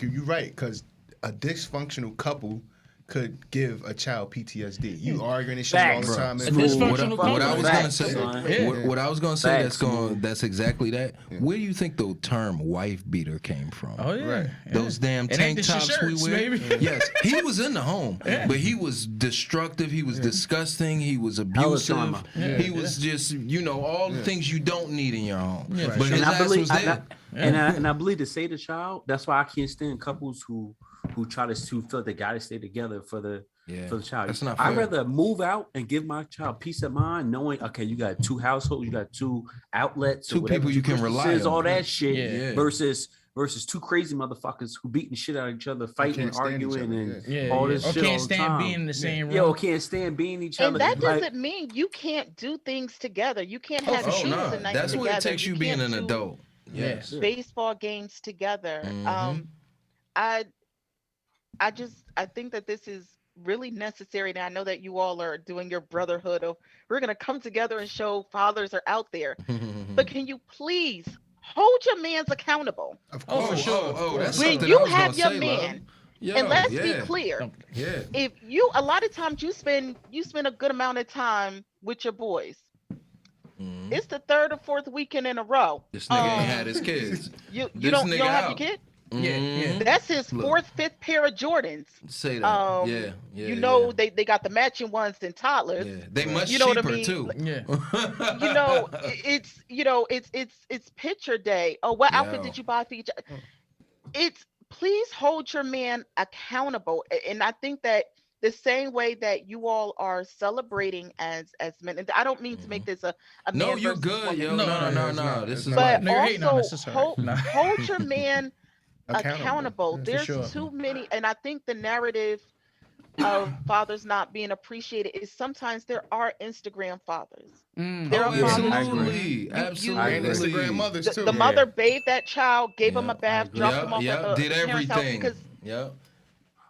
you're right, because a dysfunctional couple could give a child PTSD. You arguing and shit all the time. A dysfunctional What I was gonna say, son. what I was gonna say, Facts, that's exactly that. Where do you think the term wife beater came from? Oh yeah. Right. Those damn It ain't tank the tops we shirts, wear. baby. Yes, he was in the home, but he was destructive. He was disgusting. He was abusive. trauma. He was just, you know, all the things you don't need in your home. But his And I ass believe, was there. and I believe to say the child. That's why I can't stand couples who try to feel they gotta stay together for the child. That's not I'd fair. rather move out and give my child peace of mind, knowing okay, you got 2 households, you got 2 outlets, Two or whatever, people you 2 can rely Christmases, on. all that shit. Yeah. Versus 2 crazy motherfuckers who beating the shit out of each other, fighting, can't stand each arguing, other, and all this Or shit can't all the stand time. being in the same room. Yeah, or can't stand being each other. And that Like, doesn't mean you can't do things together. You can't have Oh shoes no, and nights that's together. what it takes you being can't an do adult. Yes. baseball games together. I think that this is really necessary. And I know that you all are doing your brotherhood of we're gonna come together and show fathers are out there. But can you please hold your mans accountable? Of Oh, course. for sure. Oh, that's When something you I was have gonna your say, love. man, Yo, and let's be yeah. clear, Yeah. if you a lot of times you spend a good amount of time with your boys. It's the 3rd or 4th weekend in a row. This nigga ain't had his kids. You This don't nigga have your out. kid? Yeah. That's his Look. 4th, 5th pair of Jordans. Say that. Yeah. You know they got the matching ones in toddlers. Yeah. They much You know what I cheaper mean? too. Yeah. You know, it's picture day. Oh, what outfit Yo. did you buy for each? It's please hold your man accountable, and I think that the same way that you all are celebrating as men, and I don't mean to make this a No, man you're versus good, woman yo. thing, No. This is but No, you're hating on us, also it's all right. No. hold your man accountable. for There's sure. too many, and I think the narrative of fathers not being appreciated is sometimes there are Instagram fathers. There are fathers who absolutely. Absolutely. And Instagram mothers too. the mother bathed that child, gave him a Yeah, bath, dropped him off at the did parents' house everything. because Yep.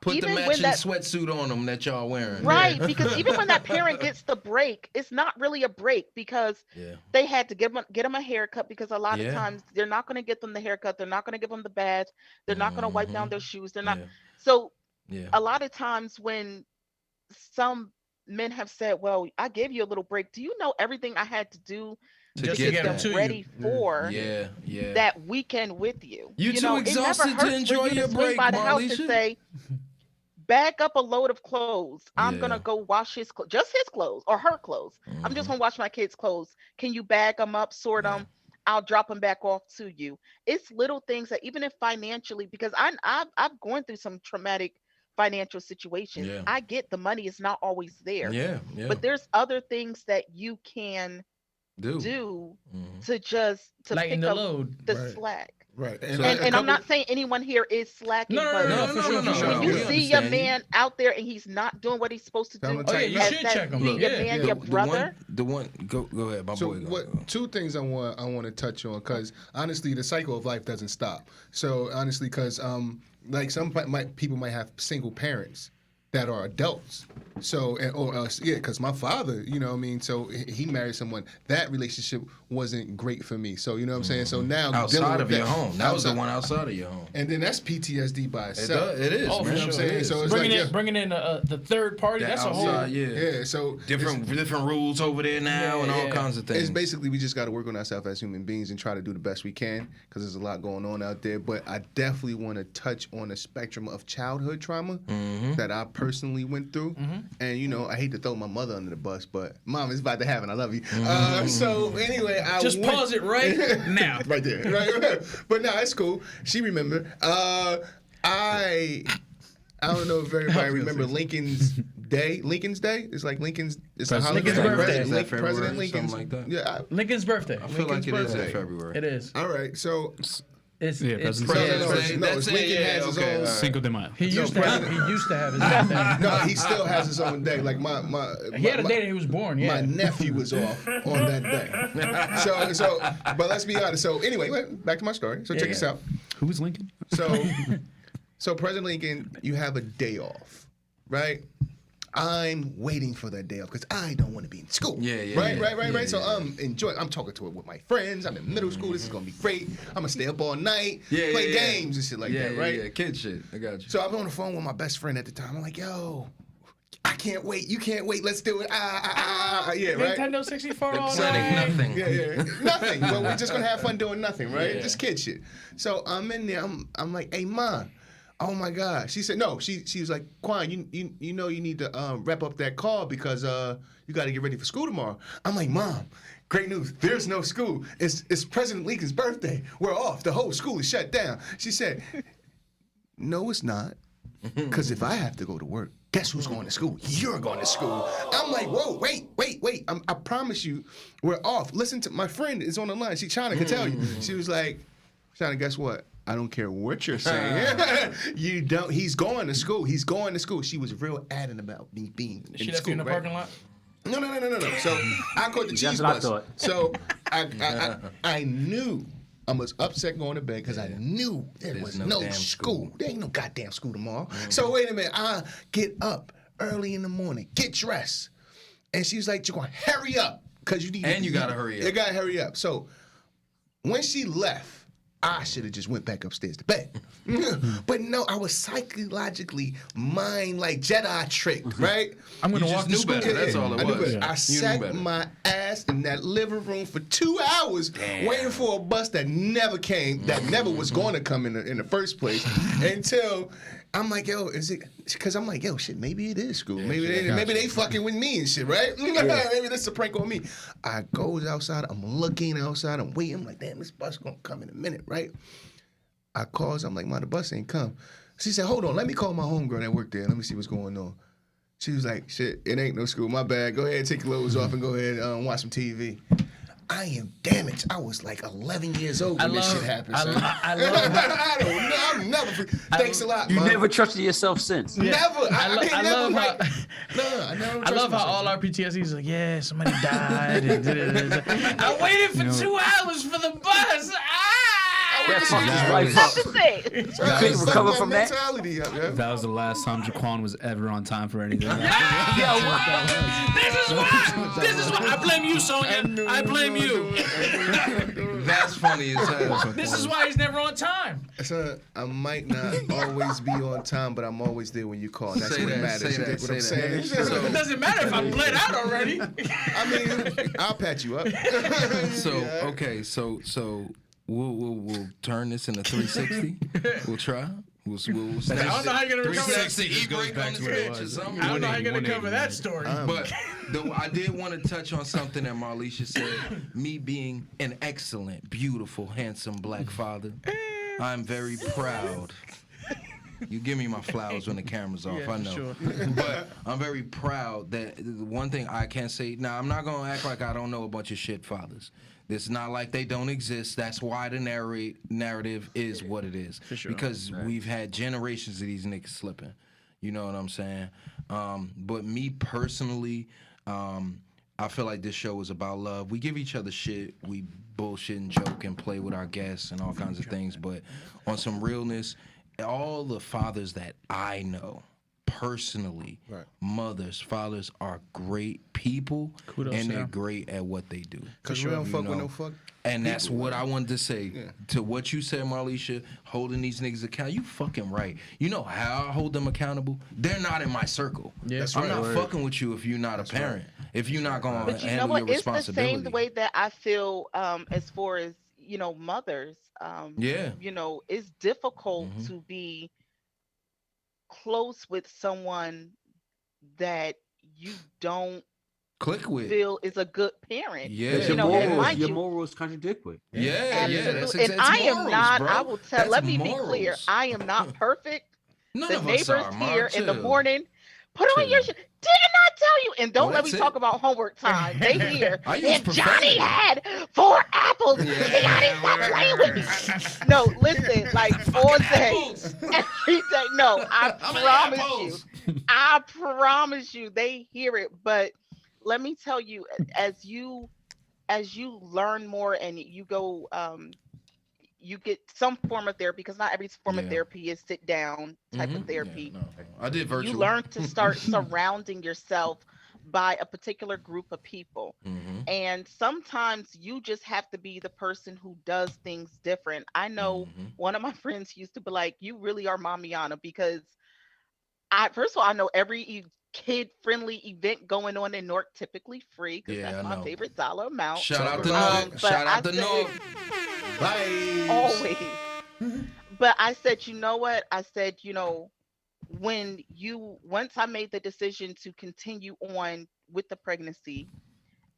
Put the even when matching that- sweatsuit on them that y'all wearing. right, because even when that parent gets the break, it's not really a break because Yeah. they had to get them a haircut because a lot Yeah. of times they're not going to get them the haircut, they're not going to give them the bath, they're not going to wipe down their shoes, they're not. Yeah. So Yeah. a lot of times when some men have said, well, I gave you a little break, do you know everything I had to do To to get get them that. to you. ready for Yeah. that weekend with you? You too know, exhausted it never to hurts enjoy for you your to swing break, by the house Marlisha. and say, bag up a load of clothes. I'm Yeah. gonna go wash his clothes, just his clothes or her clothes. I'm just gonna wash my kids' clothes. Can you bag them up, sort them? I'll drop them back off to you. It's little things that even if financially, because I've gone through some traumatic financial situations. Yeah. I get the money is not always there. Yeah. Yeah. But there's other things that you can do to just to Lighten pick the up load. the Right. slack. Right. And I'm not saying anyone here is slacking, No, but for sure. when you we see your understand you. man out there and he's not doing what he's supposed to Tell do, him to tighten you up. as should that check him. being Look, your yeah, man, yeah. your brother. The one. Go ahead, my So boy. what? Two things I want to touch on, because honestly, the cycle of life doesn't stop. So honestly, because like some people might have single parents, that are adults. So, because my father, you know what I mean? So he married someone. That relationship wasn't great for me. So, you know what I'm saying? So now Outside of your home. That was the one outside of your home. And then that's PTSD by itself. It is, Oh, man. for You know what I'm sure. saying? So it's Bringing in the third party, that's a whole... outside, yeah, so different rules over there now and all kinds of things. it's basically we just got to work on ourselves as human beings and try to do the best we can because there's a lot going on out there. But I definitely want to touch on a spectrum of childhood trauma that I personally went through. And, you know, I hate to throw my mother under the bus, but Mom, it's about to happen. I love you. So anyway, Just pause it right now. Right there. Right. But no, it's cool. She remembered. I don't know if everybody remember Lincoln's Day. Lincoln's Day? It's like Lincoln's. It's a holiday. Lincoln's birthday. Is that February, President Lincoln's. something like that? Yeah. Lincoln's birthday. I feel like it is in February. It is. All right. So It's President's no, Day. it's Lincoln has his own. Cinco de Mayo. He used to have his birthday. No, he still has his own day. Like He had a day that he was born. Yeah. My nephew was off on that day. So, but let's be honest. So anyway, back to my story. So check this out. Who was Lincoln? So President Lincoln, you have a day off, right? I'm waiting for that day off because I don't want to be in school. Right. So I'm enjoying. I'm talking to it with my friends. I'm in middle school. This is gonna be great. I'm gonna stay up all night, play games and shit like that. Right? Yeah, kid shit. I got you. So I'm on the phone with my best friend at the time. I'm like, yo, I can't wait. You can't wait. Let's do it. Yeah, right. Nintendo 64 all Planning night. nothing. Yeah. Nothing. But we're just gonna have fun doing nothing, right? Just kid shit. So I'm in there. I'm like, hey, Mom. Oh my God. She said no. She was like, Quan, you know you need to wrap up that call because you got to get ready for school tomorrow. I'm like, Mom, great news. There's no school. It's President Lincoln's birthday. We're off. The whole school is shut down. She said, no, it's not. Because if I have to go to work, guess who's going to school? You're going to school. I'm like, whoa, wait. I promise you, we're off. Listen to my friend is on the line. China can tell you. She was like, China, guess what? I don't care what you're saying. You don't. He's going to school. He's going to school. She was real adamant about me being in She school. left you in the parking lot? No. So I caught the cheese what I bus. thought. So I knew I was upset going to bed because I knew there was no school. There ain't no goddamn school tomorrow. So wait a minute. I get up early in the morning, get dressed, and she was like, "You're gonna hurry up because you need." And you gotta hurry up. You gotta hurry up. So when she left, I should have just went back upstairs to bed. But no, I was psychologically mind like Jedi tricked, right? I'm going to You walk just to knew school. better. That's all it I knew was. better. I You knew sat better. my ass in that living room for 2 hours waiting for a bus that never came, that never was going to come in the first place until I'm like, yo, is it? Because I'm like, yo, shit, maybe it is school. Maybe they fucking with me and shit, right? Maybe this is a prank on me. I goes outside. I'm looking outside. I'm waiting. I'm like, damn, this bus gonna come in a minute, right? I calls. I'm like, man, the bus ain't come. She said, hold on, let me call my homegirl that worked there. Let me see what's going on. She was like, shit, it ain't no school. My bad. Go ahead and take your clothes off and go ahead and watch some TV. I am damaged. I was like 11 years old when this shit happened. I son. love I don't know. I'm never. Thanks a lot, You Mom. never trusted yourself since. Never. I love how I never I trust love how myself. all our PTSD is like, yeah, somebody died. I waited for 2 hours for the bus. That fucked his I life have up. to say. You couldn't recover from that? mentality up, yeah. That was the last time Jaquan was ever on time for anything. This is why. I blame you, Sonya. I blame you. That's funny as hell. This is why he's never on time. Son, I might not always be on time, but I'm always there when you call. That's Say what that, matters. say You that, get what I'm say saying? that. It doesn't matter if I bled out already. I mean, I'll pat you up. So okay, so we'll turn this into 360. We'll try. We'll I don't know how you're gonna recover 360 that. e-brake back on to this where it bitch or was. something. I don't know how you're gonna 180, cover that story. But I did want to touch on something that Marlisha said. Me being an excellent, beautiful, handsome black father, I'm very proud. You give me my flowers when the camera's off, Yeah, I know. sure. But I'm very proud that the one thing I can say, now I'm not going to act like I don't know a bunch of shit fathers. It's not like they don't exist. That's why the narrative is what it is. For sure. Because we've had generations of these niggas slipping. You know what I'm saying? But me personally, I feel like this show is about love. We give each other shit. We bullshit and joke and play with our guests and all kinds of things. But on some realness, all the fathers that I know, personally, Right. mothers, fathers are great people, Kudos, and they're yeah. great at what they do. Because we don't fuck with no fuck. And that's people, what man. I wanted to say Yeah. to what you said, Marlisha, holding these niggas accountable. You fucking right. You know how I hold them accountable? They're not in my circle. Yeah. That's I'm right. not Right. fucking with you if you're not a parent. If you're not going to But you know handle what? your It's the responsibility. same way that I feel as far as, mothers. Yeah. It's difficult Mhm. to be close with someone that you don't Click with. feel is a good parent. Yeah. Because And yeah. mind your you, morals contradict with. Yeah, yeah, that's absolutely. And it's I am morals, not, bro. I will tell, That's let me be clear, morals. I am not perfect. None The of us neighbors are, here Mark. in the Chill. morning, put on your Chill. shit. Did I not tell you? And Oh, don't let me that's talk it. about homework time. They hear I use if Johnny profanity. had 4 apples, Yeah. he gotta stop playing with me. No, listen, like all day, Apples. every day. No, I How many promise you. apples? I promise you, they hear it. But let me tell you, as you learn more and you go you get some form of therapy, because not every form of Yeah. therapy is sit down type of Yeah, therapy. no. I did You virtual. learn to start surrounding yourself by a particular group of people. Mhm. And sometimes you just have to be the person who does things different. I know Mhm. one of my friends used to be like, "You really are Mamiana," because first of all, I know every kid friendly event going on in Newark, typically free, because Yeah, that's I my know. favorite dollar amount. Shout out to about North. But Shout I out to said, North. Vibes. always. But I said, you know what? I said, once I made the decision to continue on with the pregnancy,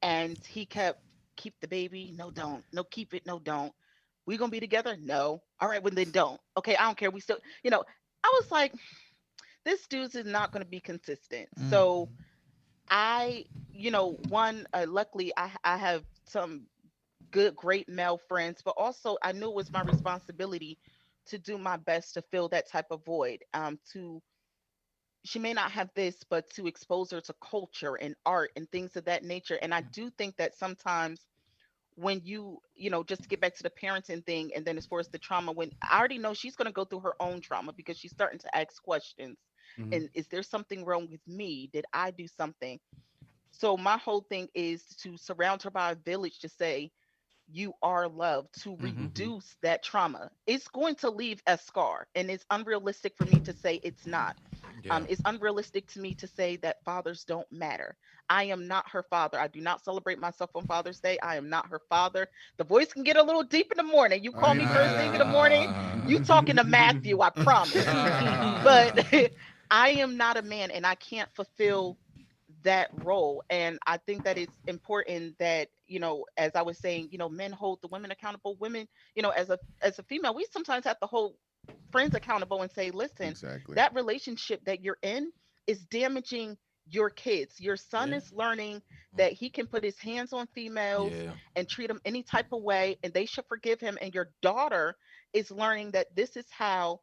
and he kept, keep the baby, no, don't, no, keep it, no, don't. We gonna be together? No. All right, well then don't. Okay, I don't care. We still, I was like, this dude's is not gonna be consistent. Mm. So I, one, luckily I have some good, great male friends, but also I knew it was my responsibility to do my best to fill that type of void. To She may not have this, but to expose her to culture and art and things of that nature. And I do think that sometimes when just to get back to the parenting thing, and then as far as the trauma, when I already know she's going to go through her own trauma, because she's starting to ask questions. Mhm. And is there something wrong with me? Did I do something? So my whole thing is to surround her by a village to say, you are loved, to Mhm. reduce that trauma. It's going to leave a scar, and it's unrealistic for me to say it's not. Yeah. It's unrealistic to me to say that fathers don't matter. I am not her father. I do not celebrate myself on Father's Day. I am not her father. The voice can get a little deep in the morning. You I call ain't me mad first at thing in that. the morning, you talking to Matthew, I promise. But I am not a man, and I can't fulfill that role. And I think that it's important that, as I was saying, men hold the women accountable. Women, as a female, we sometimes have to hold friends accountable and say, listen, Exactly. that relationship that you're in is damaging your kids. Your son Yeah. is learning that he can put his hands on females Yeah. and treat them any type of way, and they should forgive him. And your daughter is learning that this is how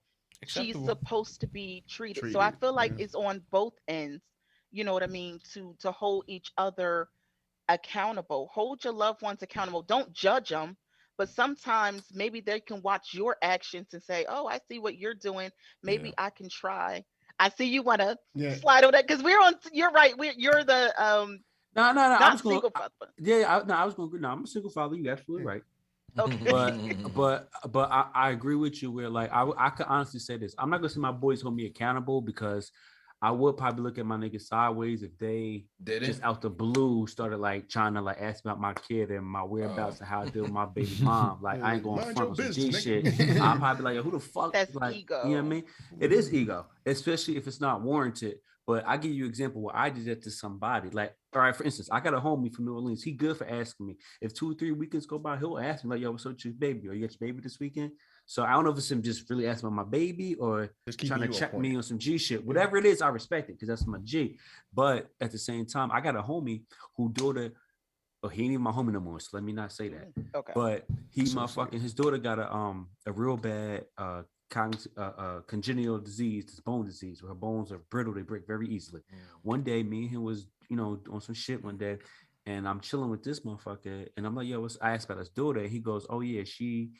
she's Acceptable. supposed to be treated. So I Treated. feel like Yeah. it's on both ends, you know what I mean, to hold each other accountable. Hold your loved ones accountable. Don't judge them, but sometimes maybe they can watch your actions and say, "Oh, I see what you're doing. Yeah. Maybe I can try." I see you want to Yeah. slide on that, because we're on. You're right. You're the No, no, no. I was not going. single father. Yeah, no, I was going. No, I'm a single father. You're absolutely right. Okay. But I agree with you. Where like I could honestly say this. I'm not gonna say my boys hold me accountable, because I would probably look at my niggas sideways if they Did it? just out the blue started like trying to like ask about my kid and my whereabouts and how I deal with my baby mom. Like Yeah, I like, ain't going mind front your on some business, G nigga. shit. I'll probably be like, who the fuck? That's Like, ego. you know what I mean? It is ego, especially if it's not warranted. But I give you an example where I did that to somebody. Like, all right, for instance, I got a homie from New Orleans. He good for asking me. If 2 or 3 weekends go by, he'll ask me like, "Yo, what's up with your baby? Or you got your baby this weekend?" So I don't know if it's him just really asking about my baby or Just trying keeping to you on check point. me on some G shit. Whatever it is, I respect it because that's my G. But at the same time, I got a homie who daughter. Oh, he ain't even my homie no more. So let me not say that. Okay. But he motherfucking his daughter got a real bad congenital disease, this bone disease, where her bones are brittle, they break very easily. One day, me and him was, on some shit one day, and I'm chilling with this motherfucker, and I'm like, yo, I asked about his daughter, and he goes, oh yeah, she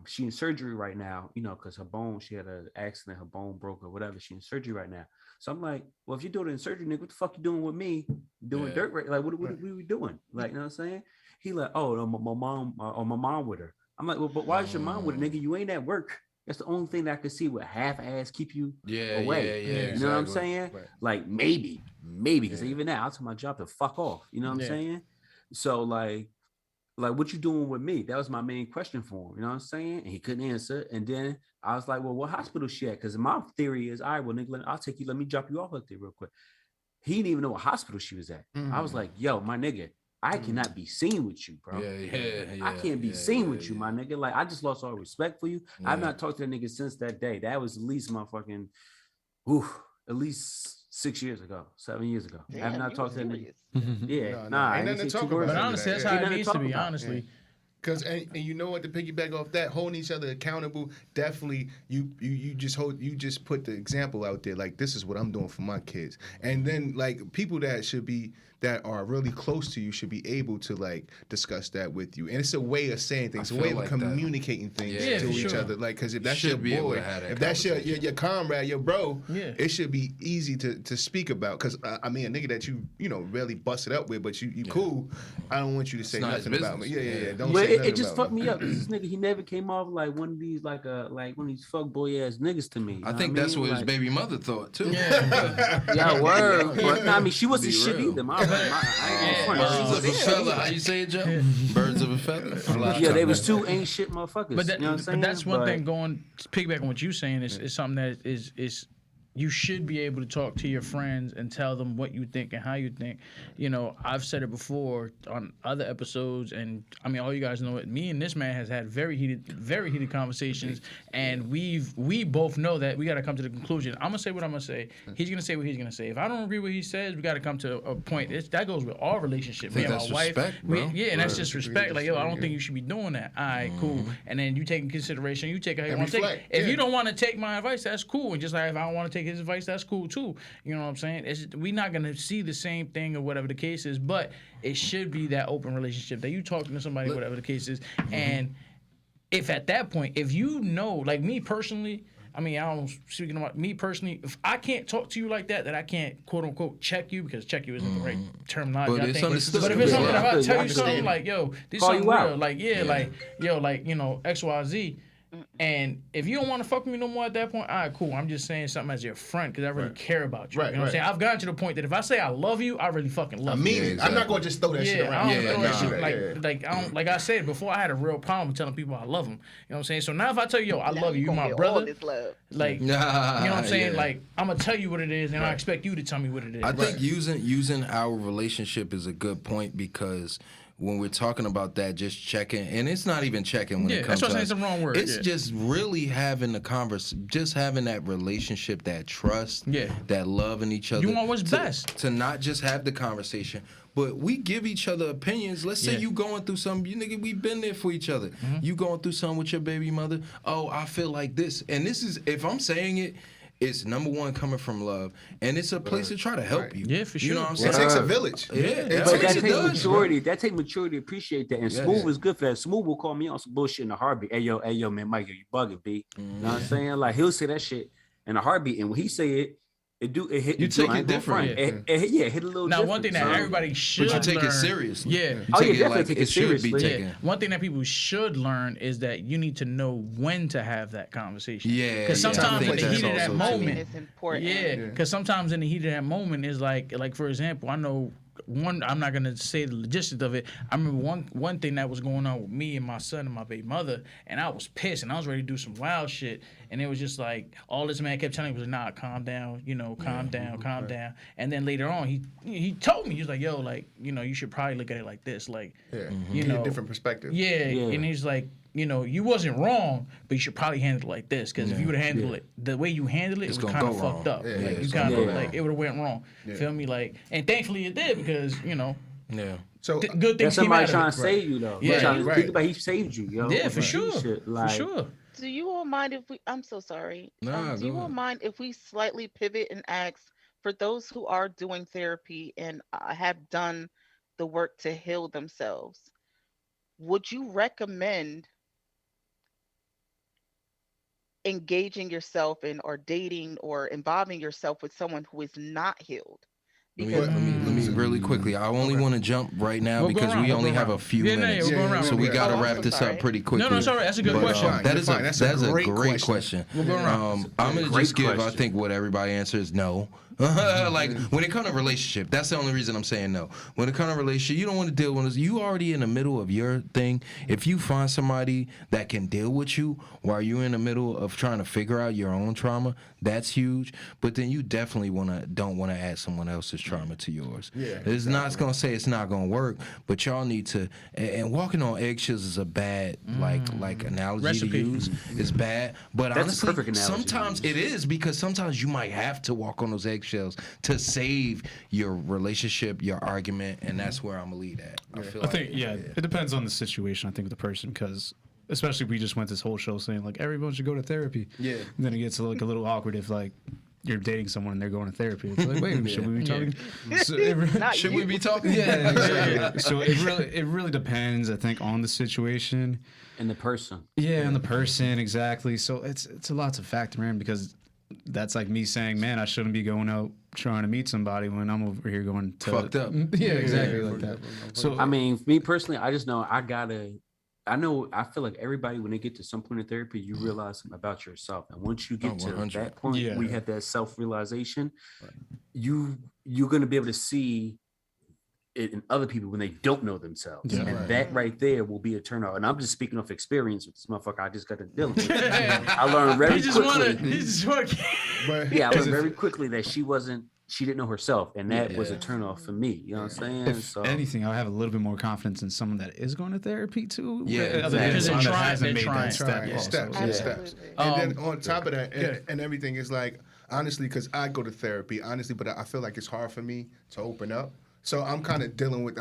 She in surgery right now, because she had an accident, her bone broke or whatever. She in surgery right now. So I'm like, well, if you're doing it in surgery, nigga, what the fuck you doing with me doing dirt right? Like, what are we doing? Like, you know what I'm saying? He like, oh, no, my mom with her. I'm like, well, but why is your mom with her, nigga? You ain't at work. That's the only thing that I could see with half ass keep you away. Yeah. You know what I'm saying? Right. Like maybe, because even now, I'll tell my job to fuck off. You know what I'm saying? So like what you doing with me? That was my main question for him. You know what I'm saying? And he couldn't answer. And then I was like, well, what hospital she at? Because my theory is, all right, well, nigga, I'll take you. Let me drop you off up there real quick. He didn't even know what hospital she was at. I was like, yo, my nigga, I cannot be seen with you, bro. I can't be seen with you, my nigga. Like, I just lost all respect for you. I've not talked to that nigga since that day. That was at least my fucking, at least 6 years ago, 7 years ago. Damn, I've not you talked to that serious. nigga. Yeah, No, nah, ain't I nothing to say talk two words about But after honestly, that. that's Yeah. how Ain't it nothing to needs to talk be. about. Honestly, Cause and you know what, to piggyback off that, holding each other accountable, definitely you just put the example out there, like, this is what I'm doing for my kids. And then like people that are really close to you should be able to like discuss that with you. And it's a way of saying things, I a way feel of like that. communicating things Yeah, to for each sure. other. Like, cause if that's Should your be able boy, to have that if that's your conversation. comrade, your bro, Yeah. it should be easy to speak about. Cause I mean, a nigga that you really busted up with, but you cool. I don't want you to say not his nothing about me. business. Yeah. Yeah. Don't But say nothing it just about fucked me up because this nigga, he never came off like one of these like one of these fuck boy ass niggas to me. You I know think what that's mean? what his Like, baby mother thought too. yeah, word. But no, I mean, she wasn't Be shit real. either. I ain't gonna front. She Birds of wasn't a shit feather. either. How you say it, Joe? Birds of a feather. Fly Yeah, they was together. two ain't shit motherfuckers. but you know what I'm saying? that's one thing. Going piggyback on what you're saying is something that is you should be able to talk to your friends and tell them what you think and how you think. You know, I've said it before on other episodes, and I mean, all you guys know it. Me and this man has had very heated conversations, and we both know that we got to come to the conclusion. I'm gonna say what I'm gonna say. He's gonna say what he's gonna say. If I don't agree with what he says, we got to come to a point. That goes with all relationships. Me and that's my wife. respect, bro. And that's Right. just respect. Like, yo, I don't think you should be doing that. All right, cool. And then you take in consideration. You take how you And want to take it. reflect, If yeah. you don't want to take my advice, that's cool. And just like if I don't want to take his advice, that's cool too. You know what I'm saying? We're not gonna see the same thing or whatever the case is, but it should be that open relationship that you talking to somebody, whatever the case is. And if at that point, if you know, like me personally, I mean, I don't speaking about me personally. If I can't talk to you like that I can't quote unquote check you, because check you isn't the right terminology. But I it's think. understood. But if it's something, Yeah, if I I tell you understand. something like, yo, this Call something you real, out. like like yo, like X, Y, Z. And if you don't want to fuck with me no more at that point, all right, cool. I'm just saying something as your friend because I really care about you. Right, You know what I'm saying? I've gotten to the point that if I say I love you, I really fucking love I mean, you. Yeah, I'm exactly. not gonna just throw that shit around. I don't throw that nah. shit like I don't, like I said before. I had a real problem with telling people I love them. You know what I'm saying? So now if I tell you, yo, I Now love you, you gonna my get all brother. this love. Like, you know what I'm saying? Yeah. Like, I'm gonna tell you what it is, and I expect you to tell me what it is. I think using our relationship is a good point because when we're talking about that, just checking, and it's not even checking when it comes that's to why I'm saying us. it's the wrong word. It's Yeah. just really having the just having that relationship, that trust, Yeah. that love in each other. want what's best. To not just have the conversation, but we give each other opinions. Let's say Yeah. you going through something, you nigga, we been there for each other. You going through something with your baby mother. Oh, I feel like this, and this is if I'm saying it. It's number one coming from love, and it's a place to try to help you. Yeah, for You know sure. what I'm It saying? takes a village. Yeah, it But takes that it take does, maturity. That take maturity to appreciate that. And Yes. Smooth is good for that. Smooth will call me on some bullshit in a heartbeat. Hey yo, man, Mike, you bugging, B. You know what I'm saying? Like he'll say that shit in a heartbeat, and when he say it hit. You it take I it ain't gonna different. front. It hit a little. Now, different, one thing that son. everybody should But you take learn, it seriously. Yeah. You Oh, take yeah, it definitely like take it it should be seriously. taken. Yeah. One thing that people should learn is that you need to know when to have that conversation. Yeah, Because yeah, I sometimes think in the that's heat of that also true. I mean, moment, it's important. yeah. Because sometimes in the heat of that moment is like for example, I know one. I'm not gonna say the logistics of it. I remember one thing that was going on with me and my son and my baby mother, and I was pissed and I was ready to do some wild shit. And it was just like all this man kept telling me was nah, calm down, calm down. And then later on, he told me, he was like, yo, like you should probably look at it like this, like Get a different perspective. yeah. And he's like, you wasn't wrong, but you should probably handle it like this. Because if you would have handled it the way you handled it, It's it was gonna kind of go fucked wrong. up. Yeah, Like it's you gonna kind go of wrong. like it would have went wrong. Feel me? Like, and thankfully it did because Yeah. So good things That's came out somebody of trying it. to save you though. Yeah, Trying to right. think about he saved you, yo. Yeah, with for the G sure. shit, For like, sure. Do you all mind if we? I'm so sorry. Nah, Do go you all ahead. mind if we slightly pivot and ask for those who are doing therapy and have done the work to heal themselves? Would you recommend engaging yourself in or dating or involving yourself with someone who is not healed. Because Let me really quickly. I only want to jump right now We'll go because around, we we'll only go have a around. few Yeah, minutes. we'll go around, So we'll we go got to around. wrap I'm this sorry. up pretty quickly. No, it's all right. That's a good question. fine. That is You're fine. That's a that is a great great question. We'll go around. I'm gonna Great just give. I question. think what everybody answers no. Like when it comes to relationship, that's the only reason I'm saying no. When it comes to relationship, you don't want to deal with this. You already in the middle of your thing. If you find somebody that can deal with you while you're in the middle of trying to figure out your own trauma, that's huge. But then you definitely don't want to add someone else's trauma to yours. Yeah, It's not gonna say it's not gonna work, but y'all need to. And walking on eggshells is a bad like analogy Recipe. to use. It's bad, but That's a honestly, perfect analogy to sometimes use. it is because sometimes you might have to walk on those eggshells to save your relationship, your argument, and that's where I'm gonna lead at. I feel I think it depends on the situation. I think with the person, because especially if we just went this whole show saying like everyone should go to therapy. Yeah. Then it gets like a little awkward if like you're dating someone and they're going to therapy. It's like, wait, should we be talking? So Not should you. we be talking? yeah, exactly. So it really depends, I think, on the situation. And the person. Yeah, and the person, exactly. So it's a lot to factor in, because that's like me saying, man, I shouldn't be going out trying to meet somebody when I'm over here going to Fucked up. Yeah, exactly like that. So I mean, for me personally, I just know I feel like everybody, when they get to some point in therapy, you realize something about yourself. And once you get to 100. that point, Yeah. we have that self-realization, you're going to be able to see it in other people when they don't know themselves. Yeah. And that right there will be a turnout. And I'm just speaking off experience with this motherfucker I just got to deal with. I learned very He just quickly. wanted. But Yeah, I learned very quickly that she didn't know herself. And that was a Yeah. turnoff for me. You know what I'm saying? if So anything, I'll have a little bit more confidence in someone that is going to therapy too. Yeah, other than exactly. someone They're that trying- hasn't they're made trying. that step. Yeah, also. steps, So, yeah, yeah. steps. And then on top of that, and everything is like, honestly, because I go to therapy, honestly, but I feel like it's hard for me to open up. So I'm kind of dealing with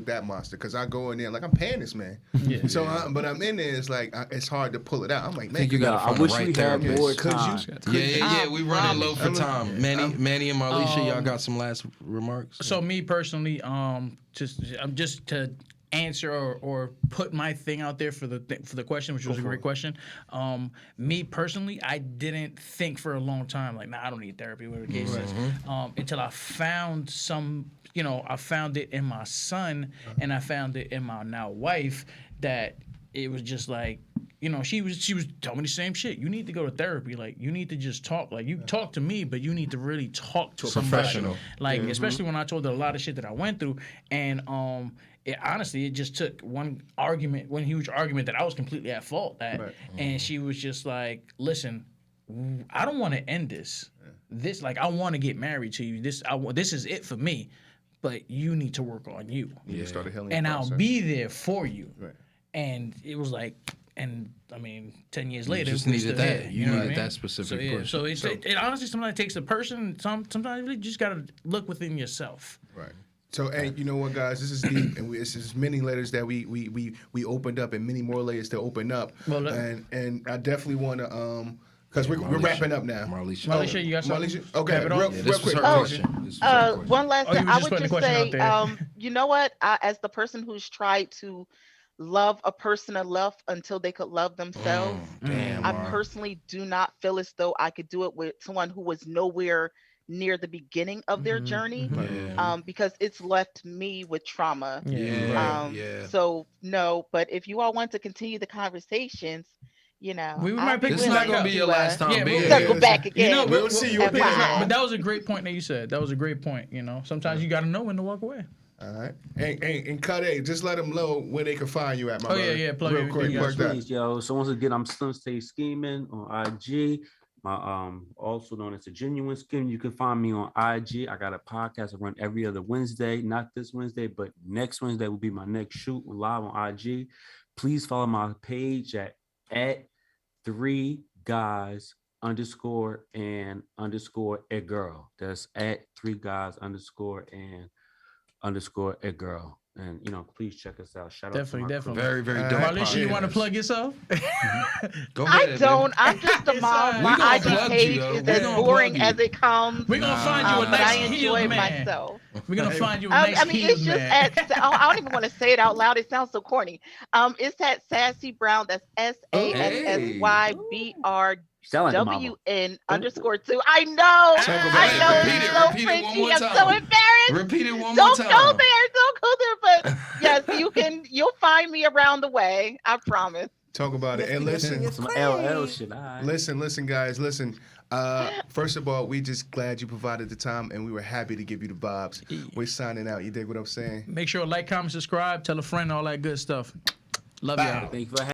that monster, because I go in there like I'm paying this man. Yeah. So, but I'm in there. It's like it's hard to pull it out. I'm like, I man, think you gotta I find wish the right we had therapist. more Could time. you? Yeah. We running low for I'm- time. Manny and Marlisha, y'all got some last remarks? So me personally, just to answer or put my thing out there for the question, which was a great question. Me personally, I didn't think for a long time like, nah, I don't need therapy, whatever the case is, until I found I found it in my son, and I found it in my now wife, that it was just like, she was telling me the same shit. You need to go to therapy. Like, you need to just talk. Like, you talk to me, but you need to really talk to somebody. professional. Like, especially when I told her a lot of shit that I went through, and it just took one huge argument that I was completely at fault at, and she was just like, "Listen, I don't want to end this. This, like, I want to get married to you. This is it for me, but you need to work on you, You start a healing and process. I'll be there for you." Right. And it was like, and I mean, 10 years You later, just we're needed still that. here, You know what I needed mean? that specific So, yeah, push. so it honestly sometimes takes a person. Sometimes you just gotta look within yourself. Right. So, and you know what, guys, this is deep, and this is many layers that we opened up, and many more layers to open up. Well, and I definitely want to because we're wrapping up now. Marlisha, you got something? Marlisha, okay, Cap it off? real, Yeah, real this was quick. her Oh, question. This was her question. One last Oh, you thing. were I just would putting just the question say, out there. you know what? As the person who's tried to love a person enough until they could love themselves, Damn, I Mar. personally do not feel as though I could do it with someone who was nowhere near the beginning of their journey, because it's left me with trauma. Yeah. So no, but if you all want to continue the conversations, We I might pick be This this is not back gonna up. be your last time Yeah, being we'll Circle here. go back again. We'll see you at again. five. But that was a great point that you said. That was a great point. Sometimes you gotta know when to walk away. All right. And Kade, just let them know where they can find you at, my Oh, brother. yeah, plug real everything quick, you plug got. that. Please, yo. So once again, I'm Slim Stay Scheming on IG. My also known as the Genuine Skin. You can find me on IG. I got a podcast I run every other Wednesday. Not this Wednesday, but next Wednesday will be my next shoot live on IG. Please follow my page at 3guys underscore and underscore a girl. That's at 3guys underscore and underscore a girl. And please check us out. Shout Definitely, out to my definitely. crew. Very, very dope. Marlisha, you want to podcast. plug yourself? Go ahead. I don't. I'm just a It's mom. alright. My We gonna IG plug you, page though. is We as gonna boring plug you. as it comes. We're gonna find you a But I nice enjoy healed man. myself. We're gonna find you a nice I mean, healed it's just man. I don't even want to say it out loud. It sounds so corny. It's at Sassy Brown. That's SASSYBRWN Sound like a mama. _2. I know. Talk about I it. know. Repeat It's it. so Repeat it one cringy. more I'm so time. embarrassed. Repeat it one more Don't time. go there. Don't go there. But yes, you'll find me around the way. I promise. Talk about it. And listen, Some LL shit. All right. listen, guys, listen. First of all, we just glad you provided the time, and we were happy to give you the vibes. We're signing out. You dig what I'm saying? Make sure to like, comment, subscribe, tell a friend, all that good stuff. Love y'all. Thank you for having